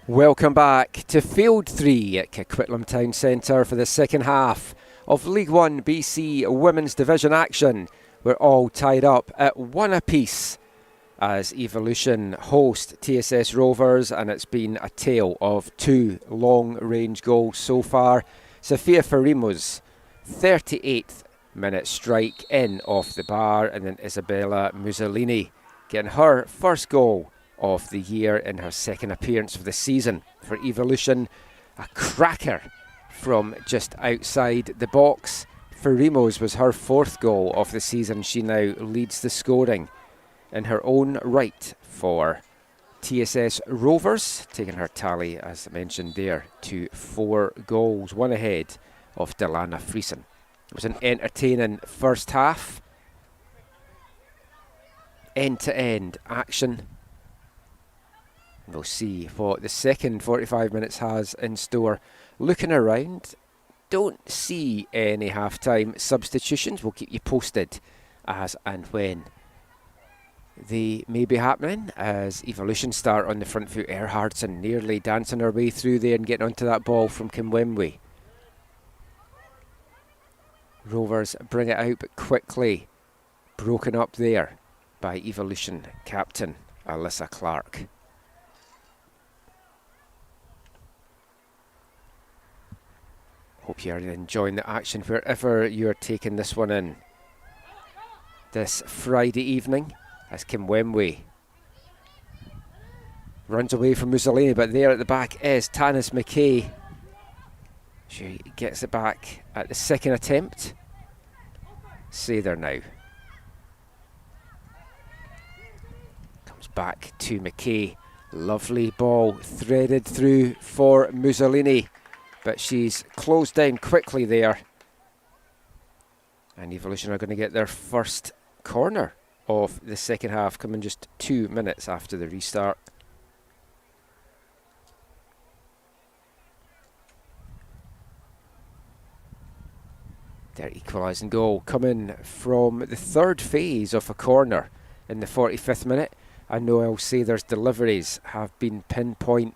Welcome back to Field 3 at Coquitlam Town Centre for the second half of League 1 BC Women's Division action. We're all tied up at 1 apiece as Evolution host TSS Rovers, and it's been a tale of 2 long-range goals so far. Sofia Farimo's 38th minute strike in off the bar, and then Isabella Mussolini getting her first goal of the year in her second appearance of the season for Evolution. A cracker from just outside the box. Farimo's was her 4th goal of the season. She now leads the scoring in her own right for TSS Rovers, taking her tally, as I mentioned there, to 4 goals, 1 ahead of Delana Friesen. It was an entertaining first half. End-to-end action. We'll see what the second 45 minutes has in store. Looking around, don't see any half-time substitutions. We'll keep you posted as and when they may be happening as Evolution start on the front foot. Erhardsson nearly dancing her way through there and getting onto that ball from Kimwemwe. Rovers bring it out, but quickly broken up there by Evolution captain Alyssa Clark. Hope you're enjoying the action wherever you're taking this one in this Friday evening as Kimwemwe runs away from Mussolini, but there at the back is Tanis McKay. She gets it back at the second attempt. Sather now. Comes back to McKay. Lovely ball threaded through for Mussolini, but she's closed down quickly there. And Evolution are going to get their first corner of the second half, coming just 2 minutes after the restart. Their equalising goal coming from the third phase of a corner in the 45th minute. And Noel Sather's deliveries have been pinpoint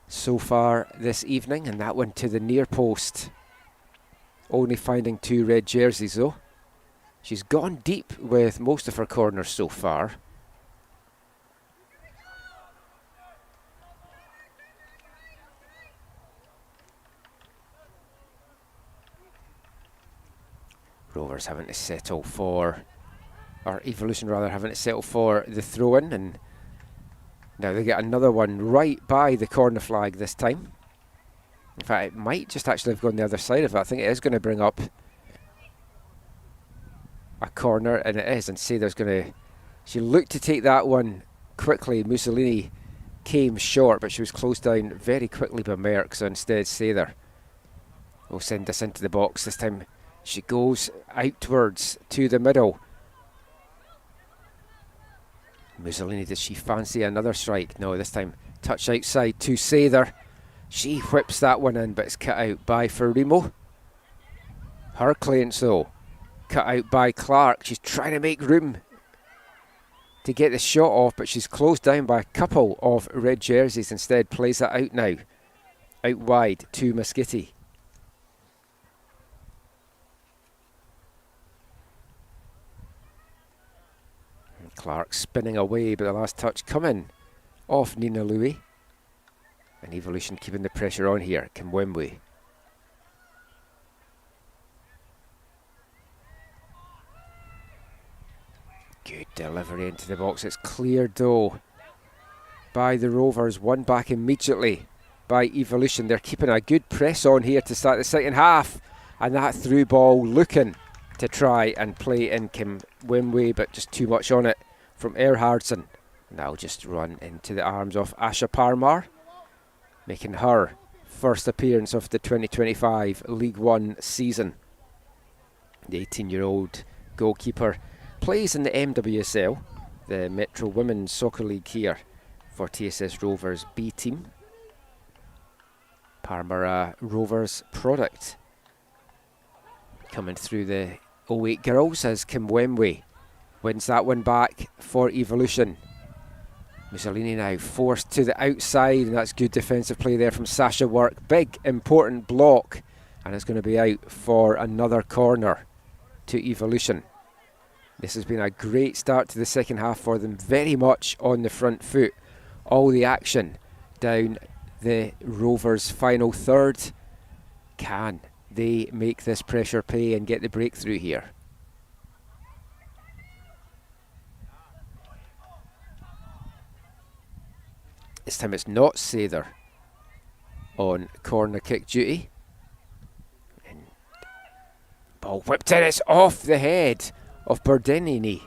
so far this evening, and that one to the near post. Only finding 2 red jerseys though. She's gone deep with most of her corners so far. Rovers having to settle for, or Evolution rather, having to settle for the throw-in, and now they get another one right by the corner flag this time. In fact, it might just actually have gone the other side of it. I think it is going to bring up a corner, and it is, and Sather's going to, she looked to take that one quickly. Mussolini came short, but she was closed down very quickly by Merck, so instead Sather will send this into the box. This time she goes outwards to the middle. Mussolini, does she fancy another strike? No, this time touch outside to Sather. She whips that one in, but it's cut out by Farimo. Her clearance though, cut out by Clark. She's trying to make room to get the shot off, but she's closed down by a couple of red jerseys. Instead plays that out now, out wide to Moschetti. Clark spinning away, but the last touch coming off Nina Louis. And Evolution keeping the pressure on here. Kimwemwe. Good delivery into the box. It's cleared though by the Rovers. One back immediately by Evolution. They're keeping a good press on here to start the second half. And that through ball looking to try and play in Kimwemwe, but just too much on it from Erhardsson. And that'll just run into the arms of Asha Parmar, making her first appearance of the 2025 League 1 season. The 18-year-old goalkeeper plays in the MWSL, the Metro Women's Soccer League here for TSS Rovers B team. Parmar Rovers product. Coming through the 08 girls as Kimwemwe wins that one back for Evolution. Mussolini now forced to the outside, and that's good defensive play there from Sasha Work. Big, important block, and it's going to be out for another corner to Evolution. This has been a great start to the second half for them, very much on the front foot. All the action down the Rovers' final third. Can they make this pressure pay and get the breakthrough here? This time it's not Sather on corner kick duty. And ball whipped in, it's off the head of Berdinini.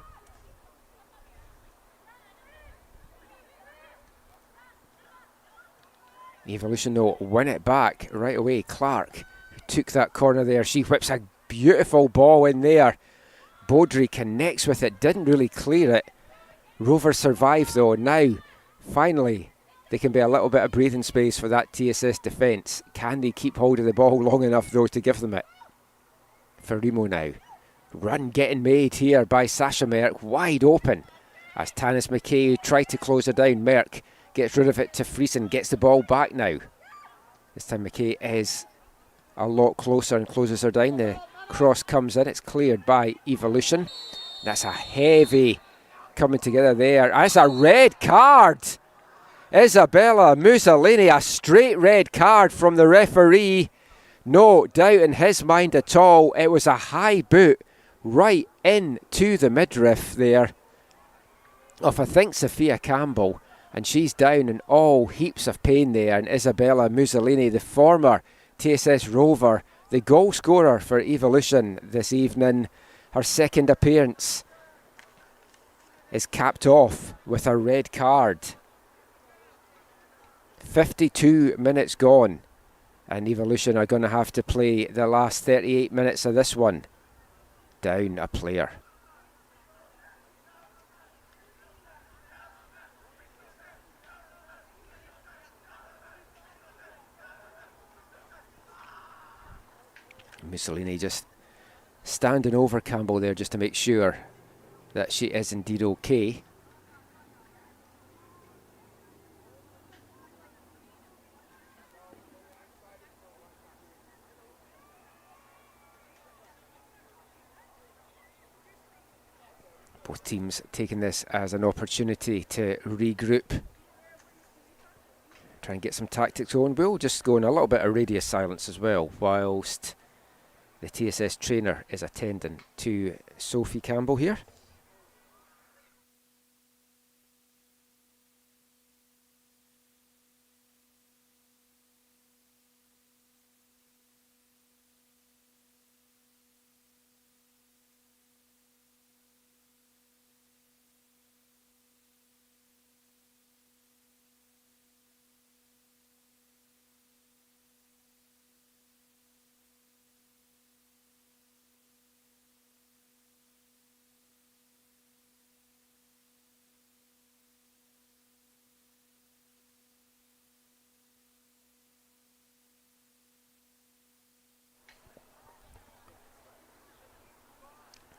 Evolution though win it back right away. Clark, who took that corner there, she whips a beautiful ball in there. Baudry connects with it, didn't really clear it. Rovers survive though. Now, finally, there can be a little bit of breathing space for that TSS defence. Can they keep hold of the ball long enough though to give them it? For Remo now. Run getting made here by Sasha Merck, wide open. As Tanis McKay tried to close her down. Merck gets rid of it to Friesen, gets the ball back now. This time McKay is a lot closer and closes her down. The cross comes in, it's cleared by Evolution. That's a heavy coming together there. That's a red card. Isabella Mussolini, a straight red card from the referee. No doubt in his mind at all. It was a high boot right into the midriff there of, I think, Sophia Campbell. And she's down in all heaps of pain there. And Isabella Mussolini, the former TSS Rover, the goal scorer for Evolution this evening, her second appearance, is capped off with a red card. 52 minutes gone, and Evolution are going to have to play the last 38 minutes of this one down a player. Mussolini just standing over Campbell there just to make sure that she is indeed okay. Both teams taking this as an opportunity to regroup, try and get some tactics on. We'll just go in a little bit of radio silence as well whilst the TSS trainer is attending to Sophie Campbell here.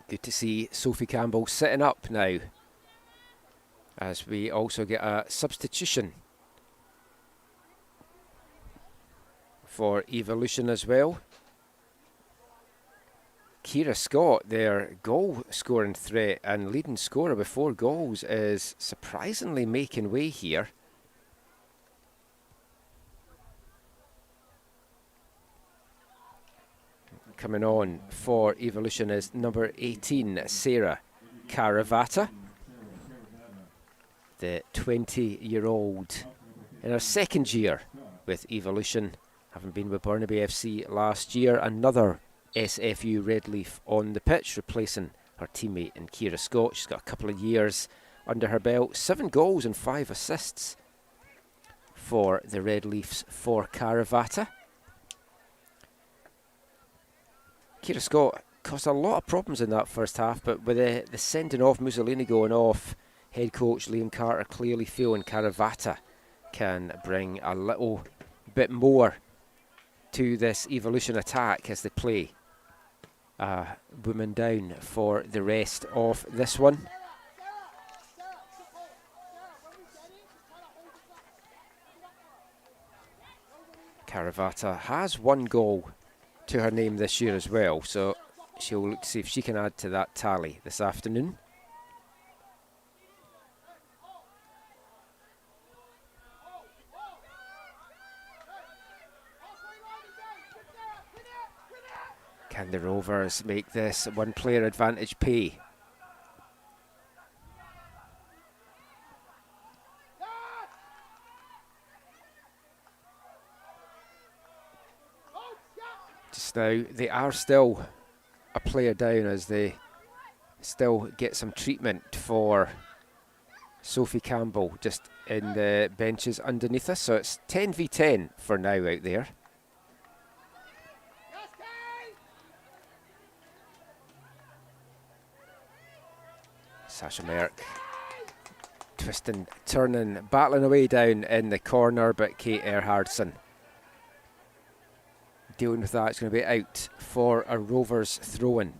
Good to see Sophie Campbell sitting up now, as we also get a substitution for Evolution as well. Kira Scott, their goal scoring threat and leading scorer with 4 goals, is surprisingly making way here. Coming on for Evolution is number 18, Sarah Caravata, the 20-year-old in her second year with Evolution, having been with Burnaby FC last year. Another SFU Redleaf on the pitch, replacing her teammate in Kira Scott. She's got a couple of years under her belt. 7 goals and 5 assists for the Redleafs for Caravata. Kira Scott caused a lot of problems in that first half, but with the sending off, Mussolini going off, head coach Liam Carter clearly feeling Caravata can bring a little bit more to this Evolution attack as they play woman down for the rest of this one. Caravata has one goal to her name this year as well, so she'll look to see if she can add to that tally this afternoon. Can the Rovers make this one player advantage pay? Just now, they are still a player down as they still get some treatment for Sophie Campbell just in the benches underneath us. So it's 10v10 for now out there. Sasha Merck twisting, turning, battling away down in the corner, but Kate Erhardsson dealing with that. It's going to be out for a Rovers throw-in.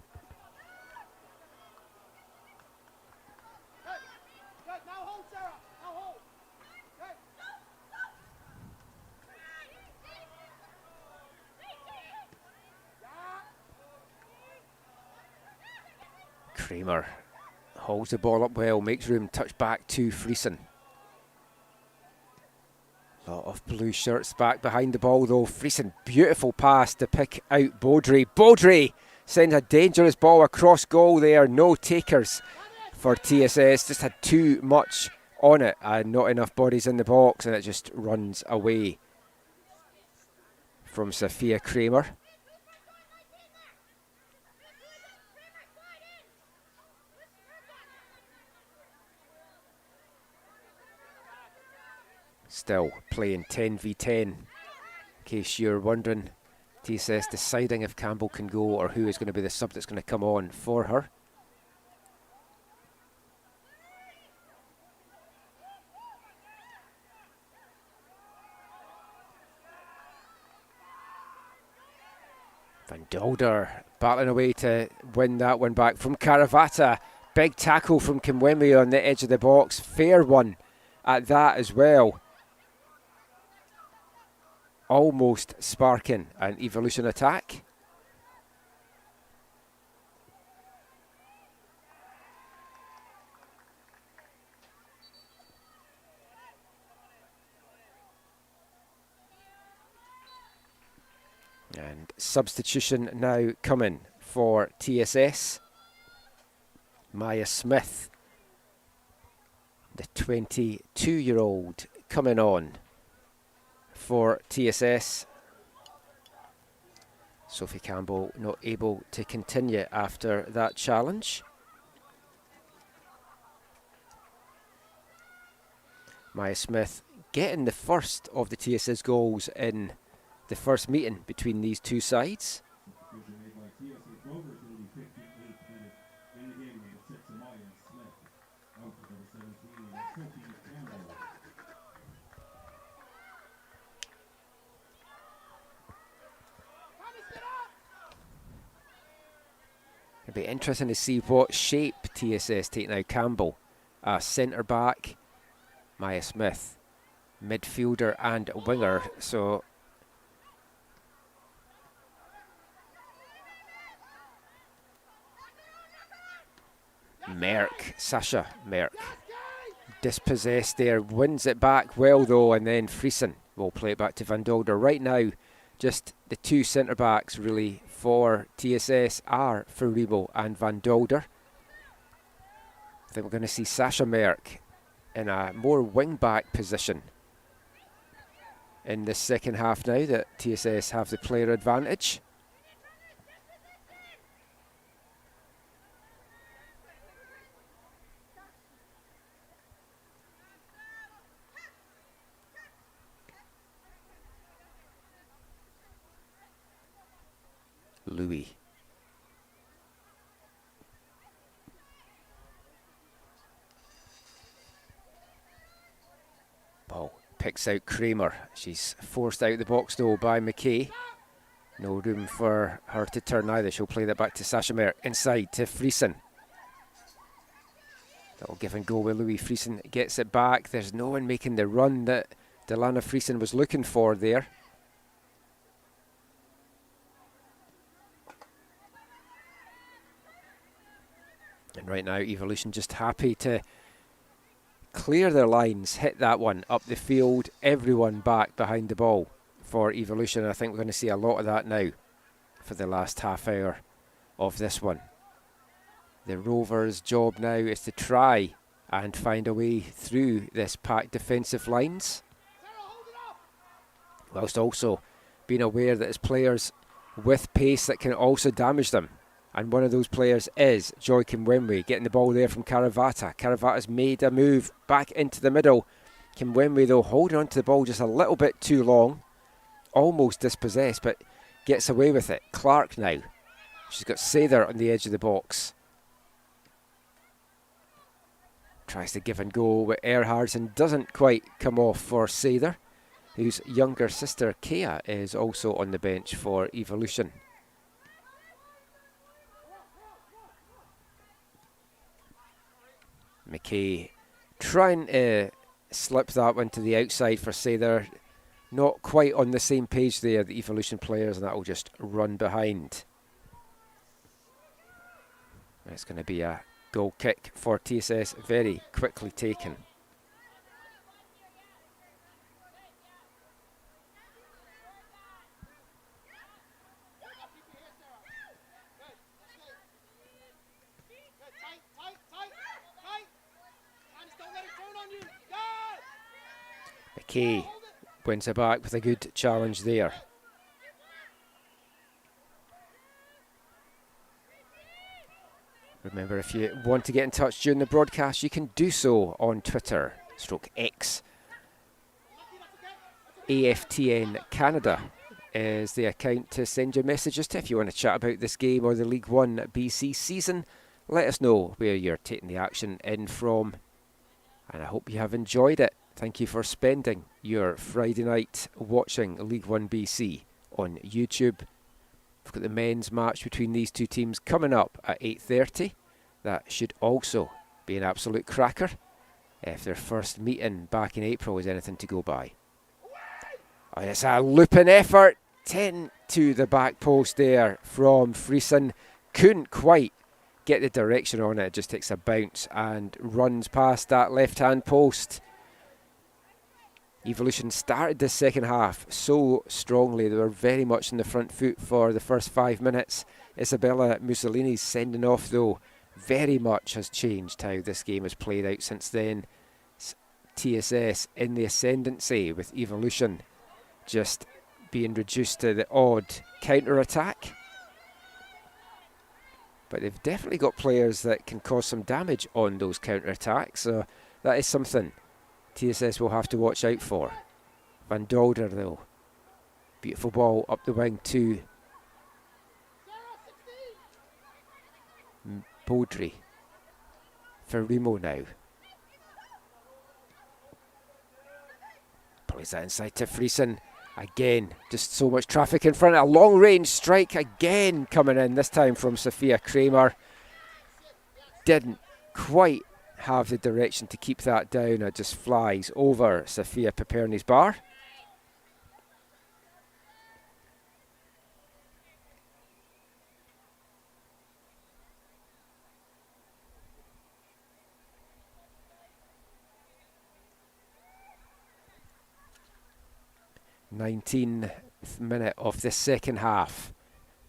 Kramer holds the ball up well, makes room, touch back to Friesen. A lot of blue shirts back behind the ball though. Friesen, beautiful pass to pick out Baudry. Baudry sends a dangerous ball across goal there. No takers for TSS. Just had too much on it and not enough bodies in the box, and it just runs away from Sophia Kramer. Still playing 10v10, in case you're wondering. TSS deciding if Campbell can go or who is going to be the sub that's going to come on for her. Van Dolder battling away to win that one back from Caravata. Big tackle from Kimwemi on the edge of the box. Fair one at that as well. Almost sparking an evolution attack. And substitution now coming for TSS. Maya Smith, the 22-year-old, coming on for TSS. Sophie Campbell not able to continue after that challenge. Maya Smith getting the first of the TSS goals in the first meeting between these two sides. It'll be interesting to see what shape TSS take now. Campbell, centre back, Maya Smith, midfielder and winger. So Merck, Sasha Merck, dispossessed there, wins it back well though, and then Friesen will play it back to Van Dolder. Right now, just the two centre backs really for TSS are Faribo and Van Dolder. I think we're going to see Sasha Merck in a more wing back position in the second half now that TSS have the player advantage. Louis. Ball picks out Kramer. She's forced out the box though by McKay. No room for her to turn either. She'll play that back to Sasha Merck. Inside to Friesen. That'll give and go with Louis. Friesen gets it back. There's no one making the run that Delana Friesen was looking for there. Right now, Evolution just happy to clear their lines, hit that one up the field, everyone back behind the ball for Evolution. I think we're going to see a lot of that now for the last half hour of this one. The Rovers' job now is to try and find a way through this packed defensive lines, whilst also being aware that it's players with pace that can also damage them. And one of those players is Joy Kimwemwe, getting the ball there from Karavata. Karavata's made a move back into the middle. Kimwemwe, though, holding on to the ball just a little bit too long. Almost dispossessed, but gets away with it. Clark now. She's got Sather on the edge of the box. Tries to give and go with Erhards, doesn't quite come off for Sather, whose younger sister, Kea, is also on the bench for Evolution. McKay trying to slip that one to the outside for Sather. Not quite on the same page there, the Evolution players, and that will just run behind. It's going to be a goal kick for TSS, very quickly taken. McKay wins it back with a good challenge there. Remember, if you want to get in touch during the broadcast, you can do so on Twitter, /X. AFTN Canada is the account to send your messages to. If you want to chat about this game or the League 1BC season, let us know where you're taking the action in from. And I hope you have enjoyed it. Thank you for spending your Friday night watching League 1BC on YouTube. We've got the men's match between these two teams coming up at 8:30. That should also be an absolute cracker if their first meeting back in April is anything to go by. Oh, it's a looping effort. 10 to the back post there from Friesen. Couldn't quite get the direction on it. It just takes a bounce and runs past that left-hand post. Evolution started this second half so strongly. They were very much in the front foot for the first 5 minutes. Isabella Mussolini's sending off, though, very much has changed how this game has played out since then. TSS in the ascendancy, with Evolution just being reduced to the odd counter-attack. But they've definitely got players that can cause some damage on those counter-attacks, so that is something TSS will have to watch out for. Van Dolder, though. Beautiful ball up the wing to Baudry. For Remo now. Plays that inside to Friesen. Again, just so much traffic in front. A long range strike again coming in, this time from Sophia Kramer. Didn't quite have the direction to keep that down. It just flies over Sophia Piperni's bar. th minute of the second half.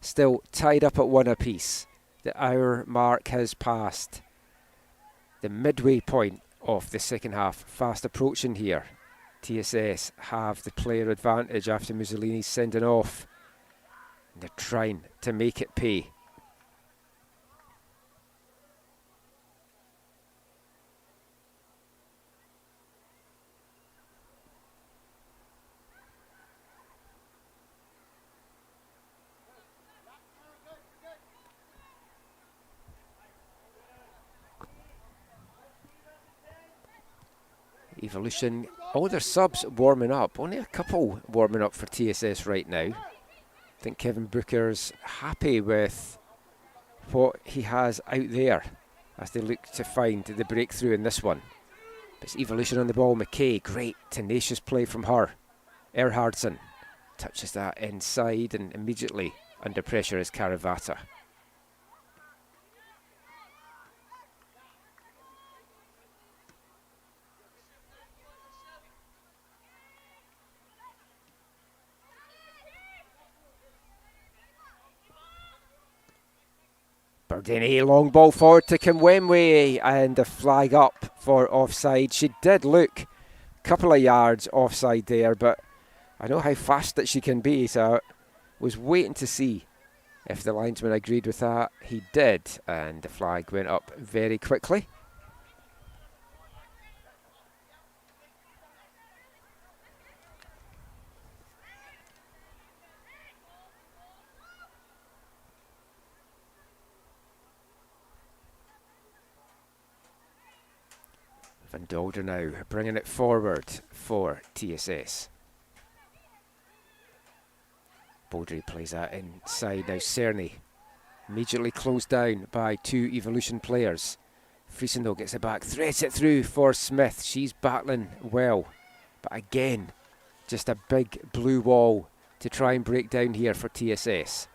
Still tied up at 1 apiece. The hour mark has passed. The midway point of the second half fast approaching here. TSS have the player advantage after Mussolini's sending off. And they're trying to make it pay. Evolution, all their subs warming up. Only a couple warming up for TSS right now. I think Kevin Booker's happy with what he has out there as they look to find the breakthrough in this one. It's Evolution on the ball. McKay, great tenacious play from her. Erhardsson touches that inside, and immediately under pressure is Karavata. Aldini, long ball forward to Kimwemwe, and the flag up for offside. She did look a couple of yards offside there, but I know how fast that she can be, so I was waiting to see if the linesman agreed with that. He did, and the flag went up very quickly. Van Dolder now bringing it forward for TSS. Baudry plays that inside now. Cerny immediately closed down by two Evolution players. Friesen though gets it back, threads it through for Smith. She's battling well, but again, just a big blue wall to try and break down here for TSS.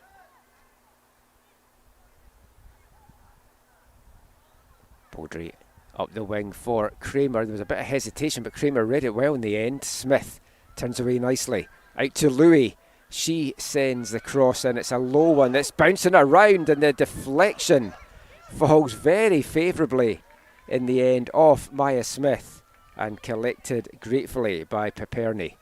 Baudry up the wing for Kramer. There was a bit of hesitation, but Kramer read it well in the end. Smith turns away nicely. Out to Louis. She sends the cross in. It's a low one. It's bouncing around, and the deflection falls very favourably in the end off Maya Smith and collected gratefully by Piperni.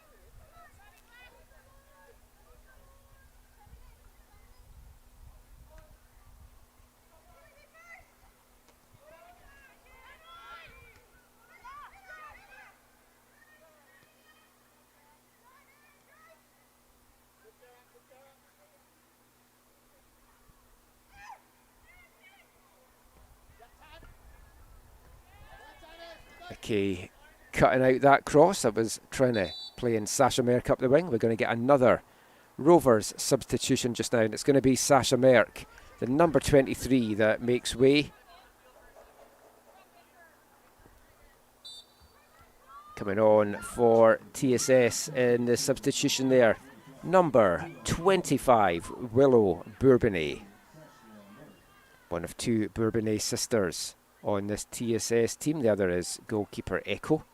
Okay, cutting out that cross. I was trying to play in Sasha Merck up the wing. We're going to get another Rovers substitution just now, and it's going to be Sasha Merck, the number 23, that makes way. Coming on for TSS in the substitution there, number 25, Willow Bourbonnais. One of two Bourbonnais sisters on this TSS team. The other is goalkeeper Echo.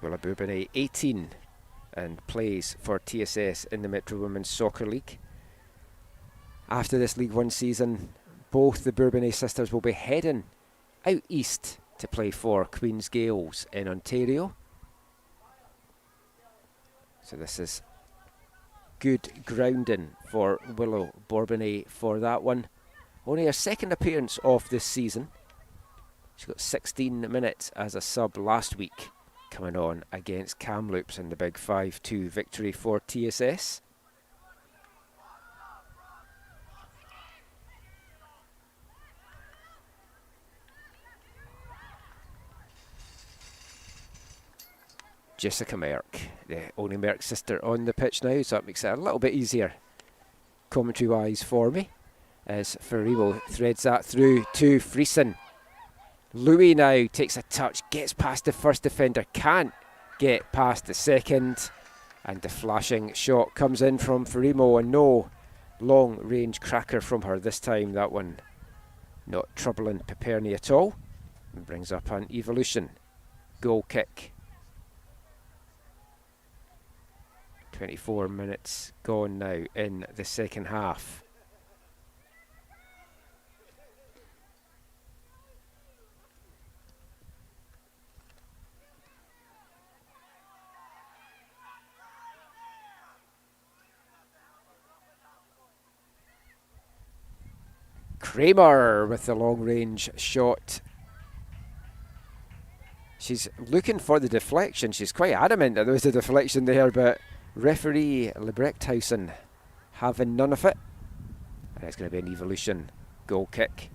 Willow Bourbonnais, 18, and plays for TSS in the Metro Women's Soccer League. After this League One season, both the Bourbonnais sisters will be heading out east to play for Queen's Gales in Ontario. So this is good grounding for Willow Bourbonnais for that one. Only her second appearance of this season. She got 16 minutes as a sub last week, coming on against Kamloops in the big 5-2 victory for TSS. Jessica Merck, the only Merck sister on the pitch now, so that makes it a little bit easier commentary wise for me, as Ferrimo threads that through to Friesen. Louis now takes a touch, gets past the first defender, can't get past the second, and the flashing shot comes in from Ferrimo, and no long range cracker from her this time. That one not troubling Piperni at all, and brings up an Evolution goal kick. 24 minutes gone now in the second half. Kramer with the long range shot. She's looking for the deflection. She's quite adamant that there was a deflection there, but referee Lebrechtshausen having none of it. And it's going to be an Evolution goal kick.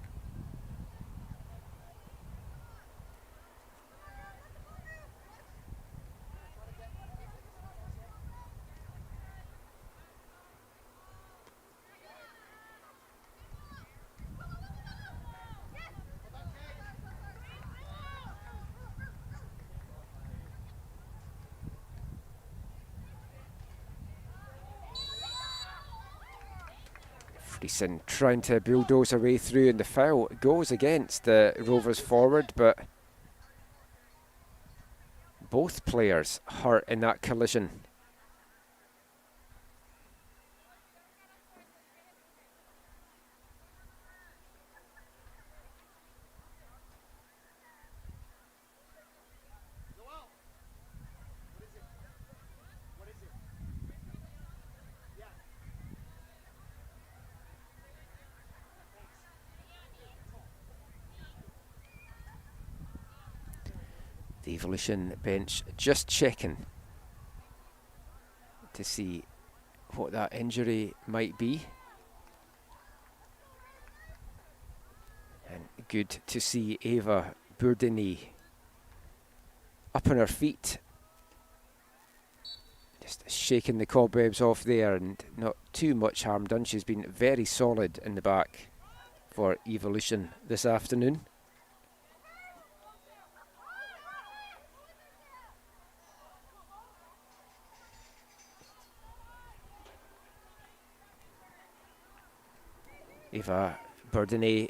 Friesen trying to bulldoze her way through, and the foul goes against the Rovers forward, but both players hurt in that collision. The Evolution bench just checking to see what that injury might be. And good to see Eva Bourdonnais up on her feet, just shaking the cobwebs off there, and not too much harm done. She's been very solid in the back for Evolution this afternoon. Eva Bourdonnais,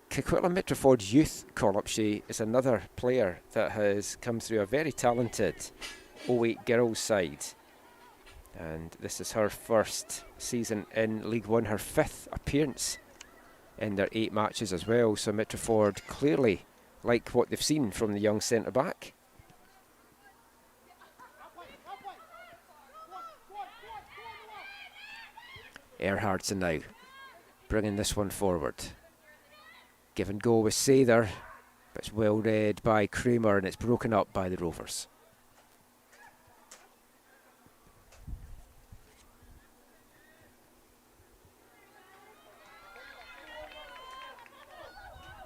Coquitlam Mitreford's youth call-up. She is another player that has come through a very talented 08 girls side, and this is her first season in League One, her 5th appearance in their 8 matches as well. So Mitreford clearly like what they've seen from the young centre-back. Erhardsson now bringing this one forward. Give and go with Sather, but it's well read by Kramer, and it's broken up by the Rovers.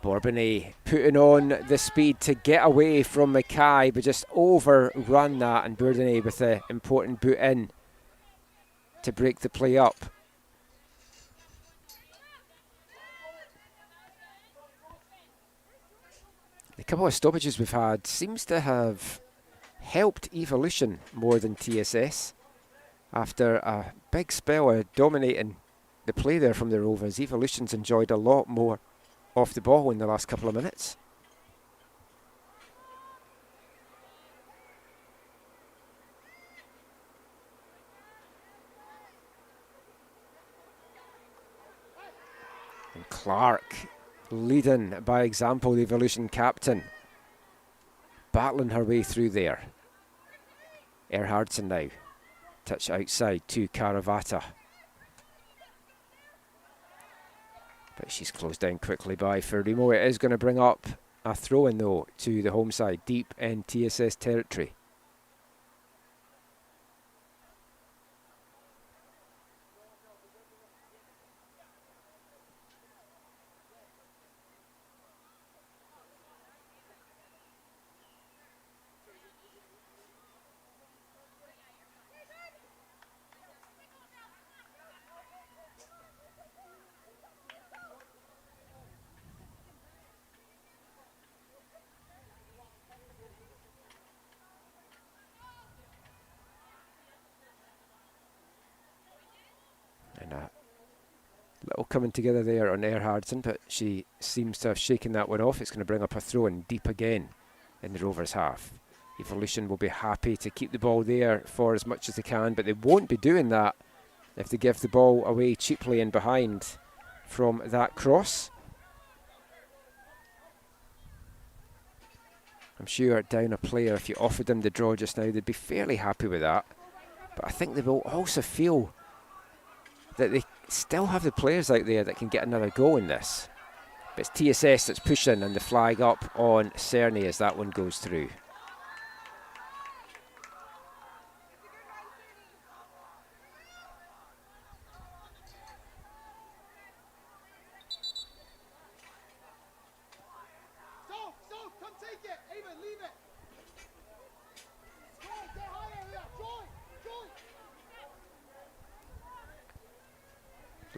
Bourbonnais putting on the speed to get away from Mackay, but just overrun that, and Bourdonnais with the important boot in to break the play up. The couple of stoppages we've had seems to have helped Evolution more than TSS. After a big spell of dominating the play there from the Rovers, Evolution's enjoyed a lot more off the ball in the last couple of minutes. And Clark leading by example, the Evolution captain, battling her way through there. Erhardsson now, touch outside to Karavata, but she's closed down quickly by Ferrimo. It is going to bring up a throw-in though to the home side, deep in TSS territory. Little coming together there on Erhardsson, but she seems to have shaken that one off. It's going to bring up a throw in deep again in the Rovers half. Evolution will be happy to keep the ball there for as much as they can, but they won't be doing that if they give the ball away cheaply in behind from that cross. I'm sure down a player, if you offered them the draw just now, they'd be fairly happy with that. But I think they will also feel that they still have the players out there that can get another go in this. But it's TSS that's pushing, and the flag up on Cerny as that one goes through.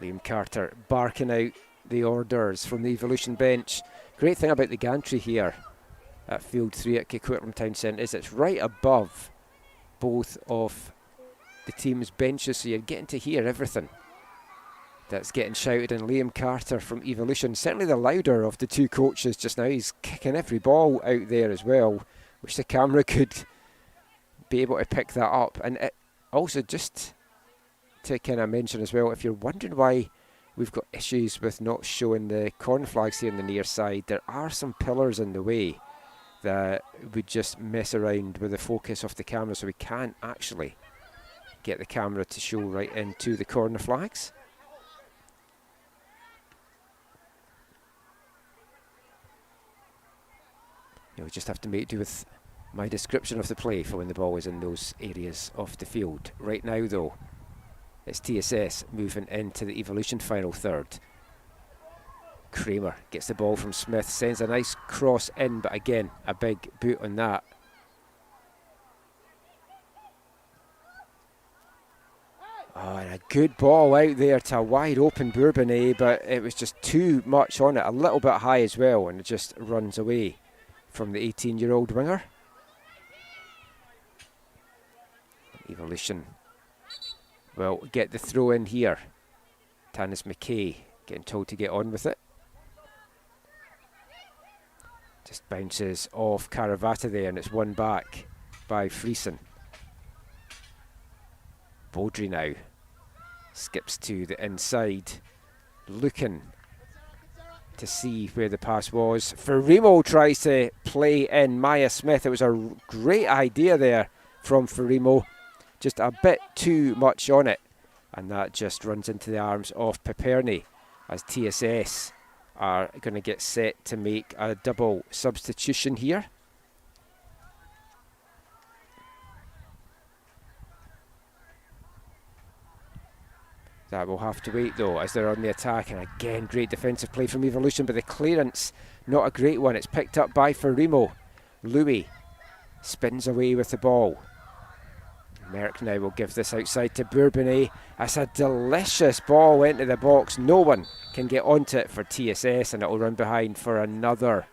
Liam Carter barking out the orders from the Evolution bench. Great thing about the gantry here at Field 3 at Coquitlam Town Centre is it's right above both of the team's benches, so you're getting to hear everything that's getting shouted. And Liam Carter from Evolution, certainly the louder of the two coaches just now. He's kicking every ball out there as well, Wish the camera could be able to pick that up. And it also, just to kind of mention as well, if you're wondering why we've got issues with not showing the corner flags here on the near side, there are some pillars in the way that would just mess around with the focus of the camera, so we can't actually get the camera to show right into the corner flags. You'll just have to make do with my description of the play for when the ball is in those areas of the field. Right now though, it's TSS moving into the Evolution final third. Kramer gets the ball from Smith, sends a nice cross in, but again, a big boot on that. Oh, and a good ball out there to a wide open Bourbonnais, but it was just too much on it, a little bit high as well, and it just runs away from the 18-year-old winger. Evolution will get the throw in here. Tanis McKay getting told to get on with it. Just bounces off Caravata there, and it's won back by Friesen. Baudry now skips to the inside, looking to see where the pass was. Ferrimo tries to play in Maya Smith. It was a great idea there from Ferrimo. Just a bit too much on it, and that just runs into the arms of Piperni as TSS are going to get set to make a double substitution here. That will have to wait though, as they're on the attack, and again great defensive play from Evolution, but the clearance not a great one. It's picked up by Ferrimo. Louis spins away with the ball. Merck now will give this outside to Bourbonnais. That's a delicious ball into the box. No one can get onto it for TSS, and it will run behind for another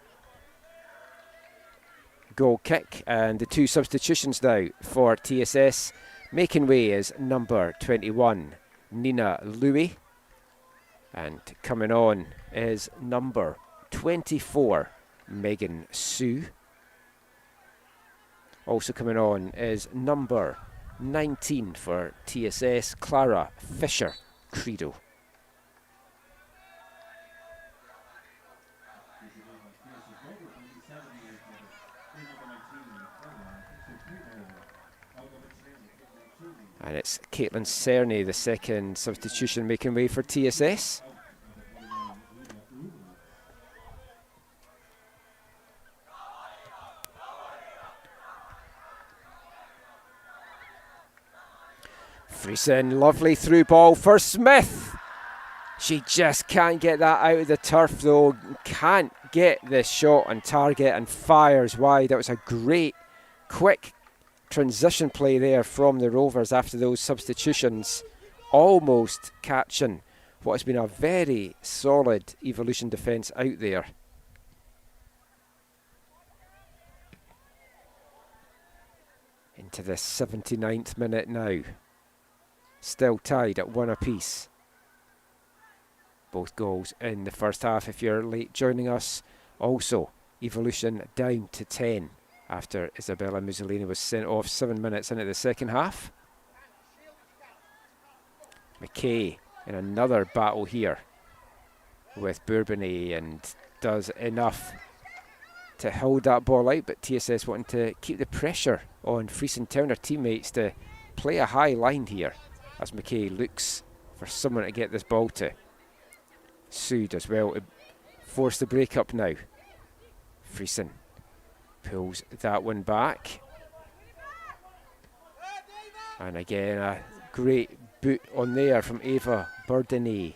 goal kick. And the two substitutions now for TSS. Making way is number 21, Nina Louis. And coming on is number 24, Megan Sue. Also coming on is number 19 for TSS, Clara Fisher Credo. And it's Caitlin Cerny, the second substitution, making way for TSS. Friesen, lovely through ball for Smith. She just can't get that out of the turf though. Can't get the shot on target and fires wide. That was a great, quick transition play there from the Rovers after those substitutions. Almost catching what has been a very solid Evolution defence out there. Into the 79th minute now. Still tied at 1 apiece. Both goals in the first half if you're late joining us. Also, Evolution down to 10 after Isabella Mussolini was sent off 7 minutes into the second half. McKay in another battle here with Bourbonnais, and does enough to hold that ball out, but TSS wanting to keep the pressure on Friesen, telling her teammates to play a high line here as McKay looks for someone to get this ball to. Sue does well to force the break up now. Friesen pulls that one back. And again, a great boot on there from Eva Bourbonnais.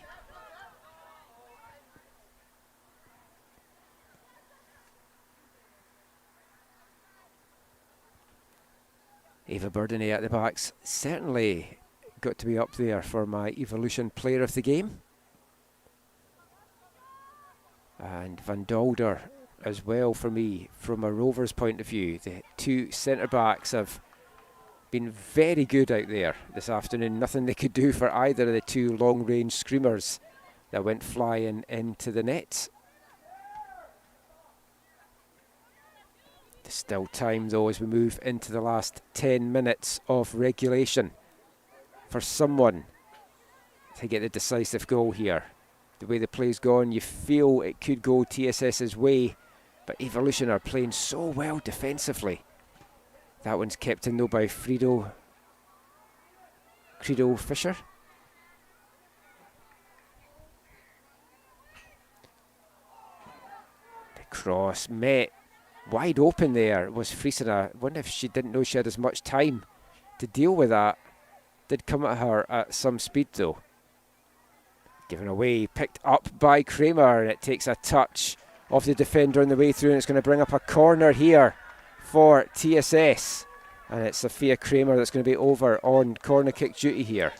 Eva Bourbonnais at the backs certainly got to be up there for my Evolution player of the game. And Van Dolder as well for me from a Rovers point of view. The two centre backs have been very good out there this afternoon. Nothing they could do for either of the two long range screamers that went flying into the net. There's still time though as we move into the last 10 minutes of regulation for someone to get the decisive goal here. The way the play's gone, you feel it could go TSS's way, but Evolution are playing so well defensively. That one's kept in though by Credo Fisher. The cross met wide open there was Friesen. I wonder if she didn't know she had as much time to deal with that. Did come at her at some speed though. Given away, picked up by Kramer, and it takes a touch of the defender on the way through, and it's going to bring up a corner here for TSS. And it's Sophia Kramer that's going to be over on corner kick duty here.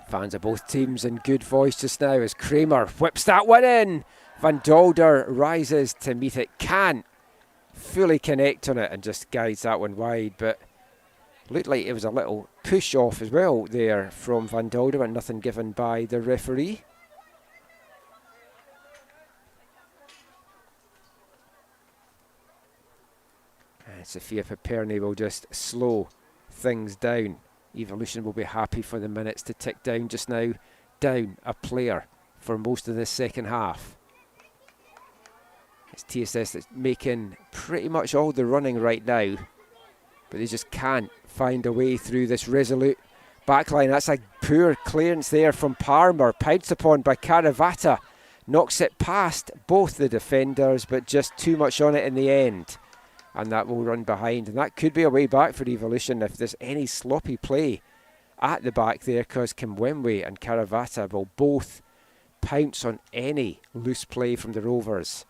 Fans of both teams in good voice just now as Kramer whips that one in. Van Dolder rises to meet it, can't fully connect on it and just guides that one wide, but looked like it was a little push off as well there from Van Dolder, but nothing given by the referee. And Sophia Paperny will just slow things down. Evolution will be happy for the minutes to tick down just now. Down a player for most of this second half. It's TSS that's making pretty much all the running right now, but they just can't find a way through this resolute backline. That's a poor clearance there from Palmer, pounced upon by Caravata. Knocks it past both the defenders, but just too much on it in the end. And that will run behind, and that could be a way back for Evolution if there's any sloppy play at the back there, because Kimwemwe and Caravata will both pounce on any loose play from the Rovers.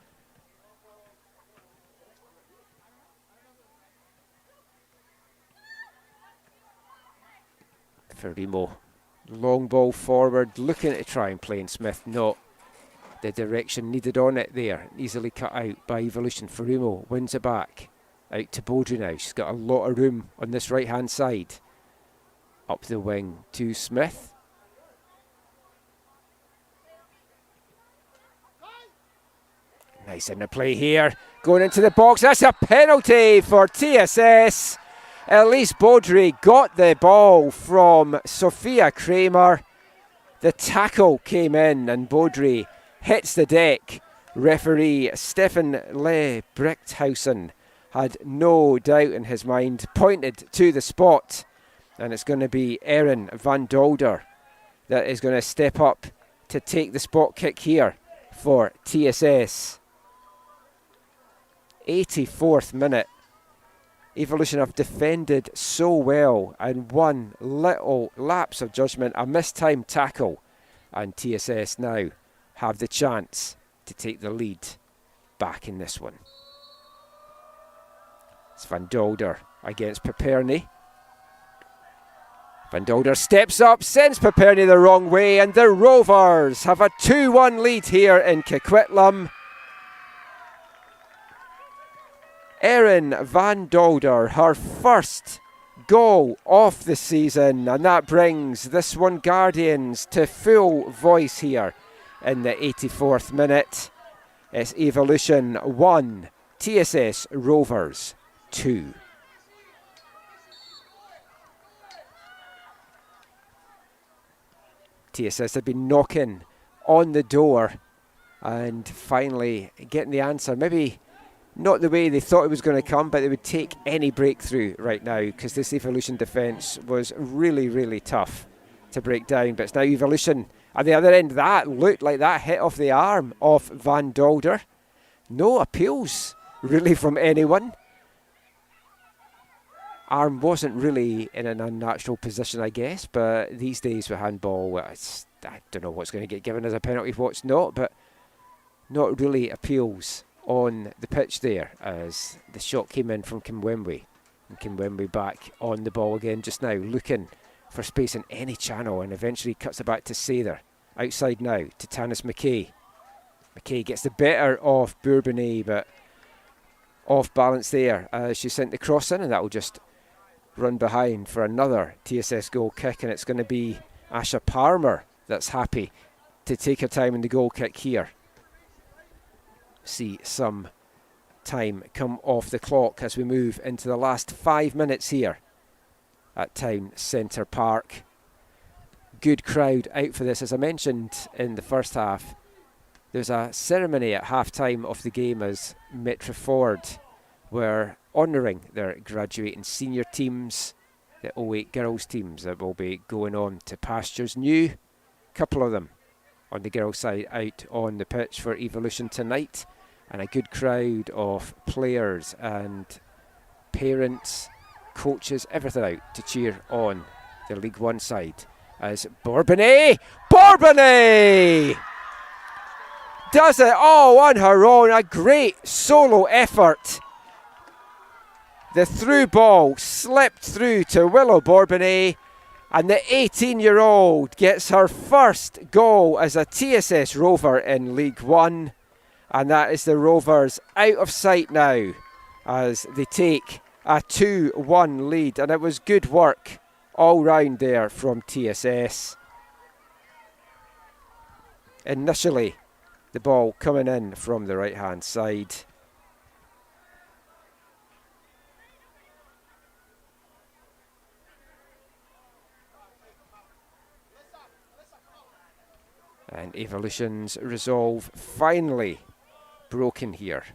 Ferrimo, long ball forward, looking to try and play in Smith, not the direction needed on it there. Easily cut out by Evolution. Ferrimo wins it back. Out to Baudry now. She's got a lot of room on this right hand side. Up the wing to Smith. Nice in the play here. Going into the box. That's a penalty for TSS. Elise Baudry got the ball from Sophia Kramer. The tackle came in and Baudry hits the deck. Referee Stefan Lebrechtshausen had no doubt in his mind, pointed to the spot, and it's going to be Erin Van Dolder that is going to step up to take the spot kick here for TSS. 84th minute. Evolution have defended so well, and one little lapse of judgment, a mistimed tackle, and TSS now have the chance to take the lead back in this one. It's Van Dolder against Paperny. Van Dolder steps up, sends Paperny the wrong way, and the Rovers have a 2-1 lead here in Coquitlam. Erin Van Dolder, her first goal of the season, and that brings this one Guardians to full voice here in the 84th minute. It's Evolution 1, TSS Rovers 2. TSS had been knocking on the door and finally getting the answer. Maybe not the way they thought it was going to come, but they would take any breakthrough right now, because this Evolution defence was really, really tough to break down. But it's now Evolution at the other end. That looked like that hit off the arm of Van Dolder. No appeals really from anyone. Arm wasn't really in an unnatural position, I guess, but these days with handball, I don't know what's going to get given as a penalty, what's not, but not really appeals on the pitch there as the shot came in from Kimwemwe. And Kimwemwe back on the ball again just now, looking for space in any channel, and eventually cuts it back to Sather. Outside now to Tanis McKay. McKay gets the better of Bourbonnais, but off balance there as she sent the cross in, and that will just run behind for another TSS goal kick, and it's going to be Asha Palmer that's happy to take her time in the goal kick here. See some time come off the clock as we move into the last 5 minutes here at Town Centre Park. Good crowd out for this. As I mentioned in the first half, there's a ceremony at half-time of the game as Metroford were honouring their graduating senior teams, the 08 girls teams that will be going on to pastures new. A couple of them on the girls' side out on the pitch for Evolution tonight, and a good crowd of players and parents, coaches, everything out to cheer on the League One side as Bourbonnais does it all on her own. A great solo effort. The through ball slipped through to Willow Bourbonnais, and the 18-year-old gets her first goal as a TSS Rover in League One. And that is the Rovers out of sight now as they take a 2-1 lead. And it was good work all round there from TSS. Initially, the ball coming in from the right-hand side. And Evolution's resolve finally broken here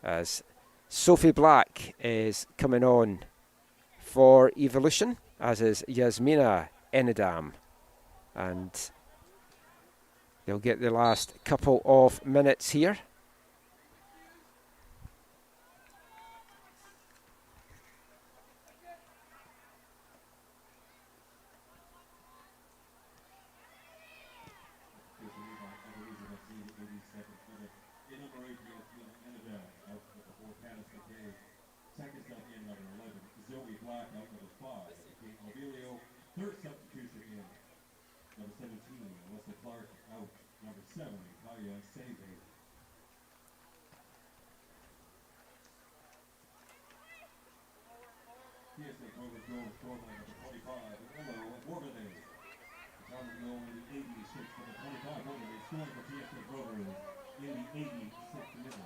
as Sophie Black is coming on for Evolution, as is Yasmina Enidam, and they'll get the last couple of minutes here. TSS Rovers goal scored by number 25, L1BC. Thomas goal in the 86th for the 25 Bourbonnais, scoring for TSS Rovers in the 86th minute.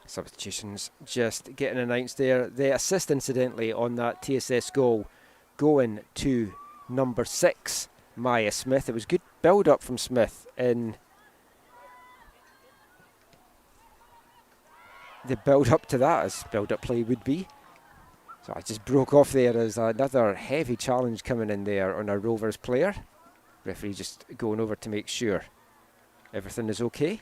Substitutions just getting announced there. The assist, incidentally, on that TSS goal going to number 6, Maya Smith. It was good build-up from Smith in the build-up to that, as build-up play would be. So I just broke off there as another heavy challenge coming in there on a Rovers player. Referee just going over to make sure everything is okay.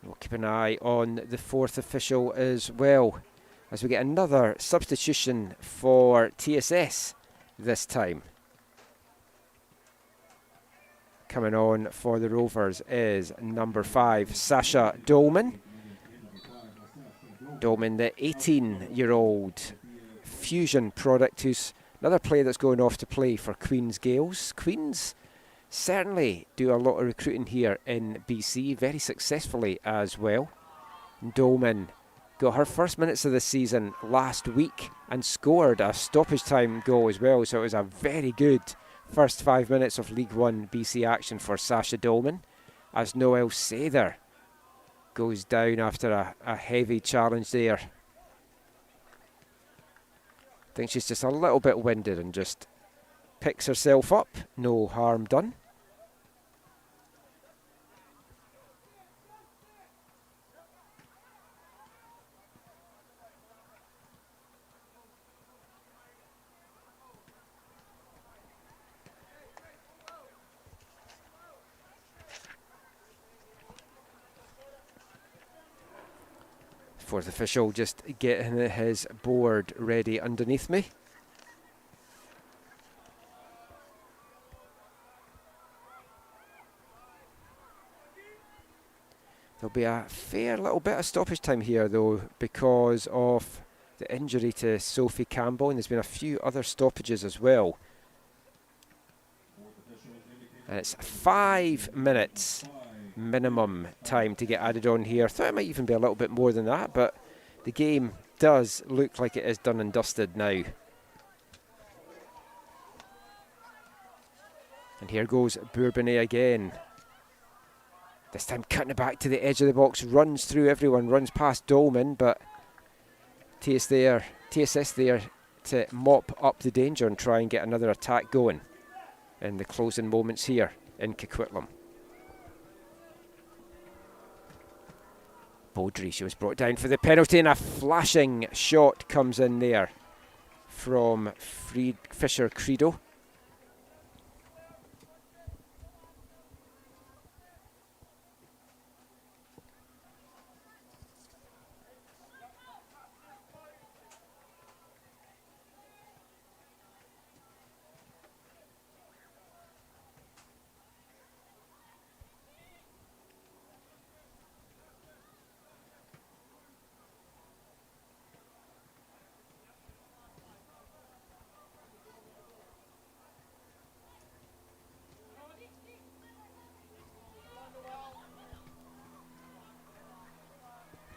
We'll keep an eye on the fourth official as well, as we get another substitution for TSS this time. Coming on for the Rovers is number 5, Sasha Dolman. Dolman, the 18-year-old fusion product, who's another player that's going off to play for Queen's Gales. Queen's certainly do a lot of recruiting here in BC, very successfully as well. Dolman got her first minutes of the season last week and scored a stoppage time goal as well, so it was a very good first 5 minutes of League One BC action for Sasha Dolman, as Noelle Sather goes down after a heavy challenge there. I think she's just a little bit winded and just picks herself up. No harm done. Fourth official just getting his board ready underneath me. There'll be a fair little bit of stoppage time here though, because of the injury to Sophie Campbell, and there's been a few other stoppages as well. And it's 5 minutes minimum time to get added on here. Thought it might even be a little bit more than that, but the game does look like it is done and dusted now. And here goes Bourbonnais again. This time cutting it back to the edge of the box, runs through everyone, runs past Dolman, but TSS there to mop up the danger and try and get another attack going in the closing moments here in Coquitlam. Baudry, she was brought down for the penalty, and a flashing shot comes in there from Fisher Credo.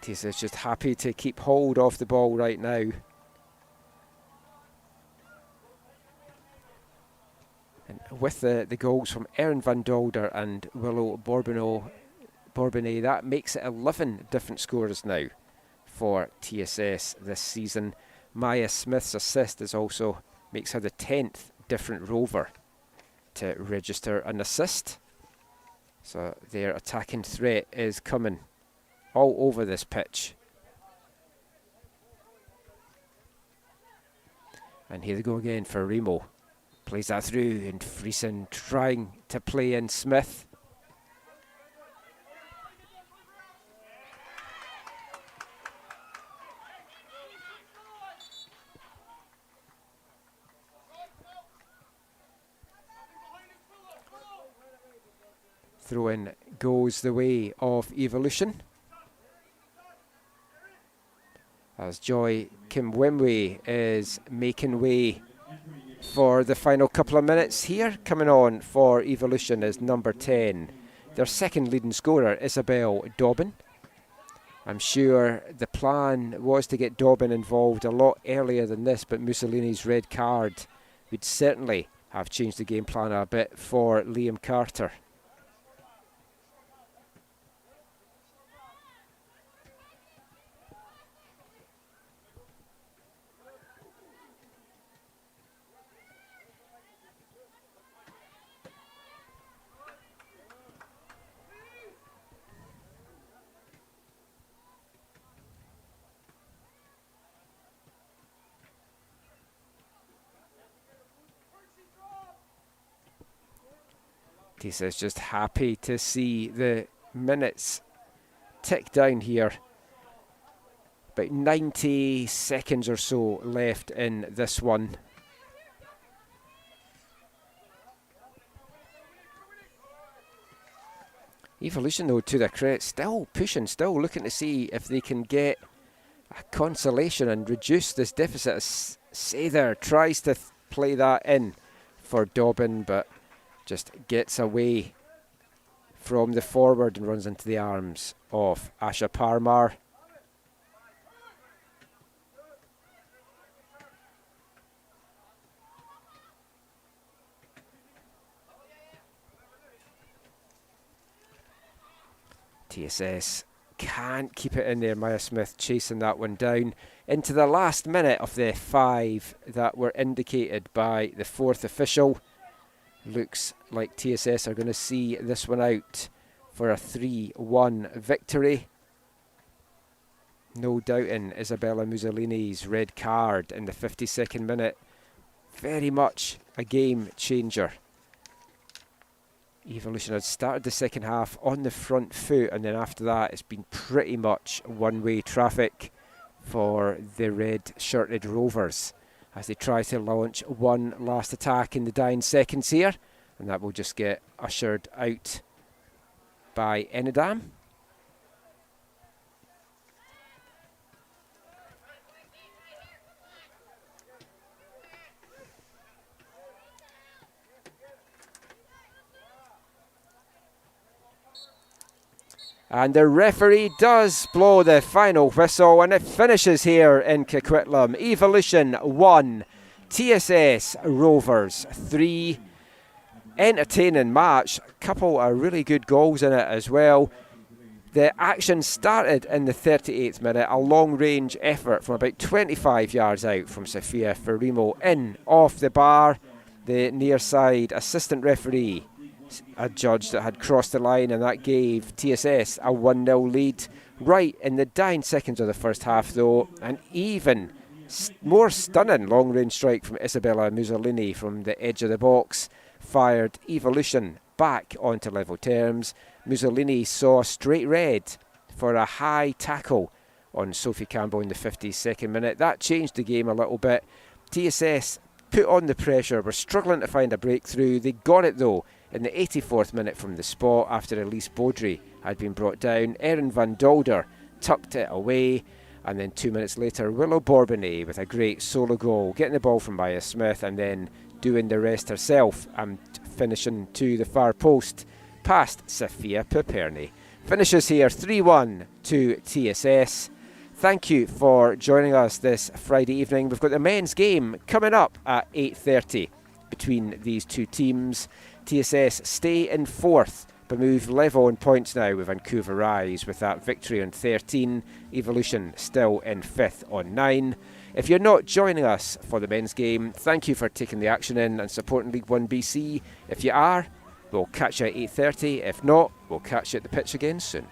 TSS just happy to keep hold of the ball right now. And with the goals from Erin Van Dolder and Willow Bourbonnais, that makes it 11 different scorers now for TSS this season. Maya Smith's assist is also makes her the 10th different rover to register an assist. So their attacking threat is coming all over this pitch. And here they go again for Remo. Plays that through, and Friesen trying to play in Smith. Throw in goes the way of Evolution, as Joy Kimwemwe is making way for the final couple of minutes here. Coming on for Evolution is number 10, their second leading scorer, Isabel Dobbin. I'm sure the plan was to get Dobbin involved a lot earlier than this, but Mussolini's red card would certainly have changed the game plan a bit for Liam Carter. TSS just happy to see the minutes tick down here. About 90 seconds or so left in this one. Evolution, though, to their credit, still pushing, still looking to see if they can get a consolation and reduce this deficit. Sather tries to play that in for Dobbin, but just gets away from the forward and runs into the arms of Asha Parmar. TSS can't keep it in there. Maya Smith chasing that one down into the last minute of the 5 that were indicated by the fourth official. Looks like TSS are going to see this one out for a 3-1 victory. No doubting Isabella Mussolini's red card in the 52nd minute. Very much a game changer. Evolution had started the second half on the front foot, and then after that it's been pretty much one-way traffic for the red-shirted Rovers as they try to launch one last attack in the dying seconds here, and that will just get ushered out by Enidam. And the referee does blow the final whistle, and it finishes here in Coquitlam. Evolution 1, TSS Rovers 3. Entertaining match, a couple of really good goals in it as well. The action started in the 38th minute, a long-range effort from about 25 yards out from Sofia Ferrimo in off the bar. The near side assistant referee adjudged that had crossed the line, and that gave TSS a 1-0 lead right in the dying seconds of the first half, though. An even more stunning long-range strike from Isabella Mussolini from the edge of the box fired Evolution back onto level terms. Mussolini saw straight red for a high tackle on Sophie Campbell in the 52nd minute. That changed the game a little bit. TSS put on the pressure, were struggling to find a breakthrough. They got it though in the 84th minute from the spot after Elise Baudry had been brought down. Erin Van Dolder tucked it away, and then 2 minutes later Willow Bourbonnais with a great solo goal, getting the ball from Maya Smith and then doing the rest herself and finishing to the far post past Sophia Piperni. Finishes here 3-1 to TSS. Thank you for joining us this Friday evening. We've got the men's game coming up at 8:30 between these two teams. TSS stay in 4th but move level on points now with Vancouver Rise with that victory on 13. Evolution still in 5th on 9. If you're not joining us for the men's game, thank you for taking the action in and supporting League 1BC. If you are, we'll catch you at 8:30. If not, we'll catch you at the pitch again soon.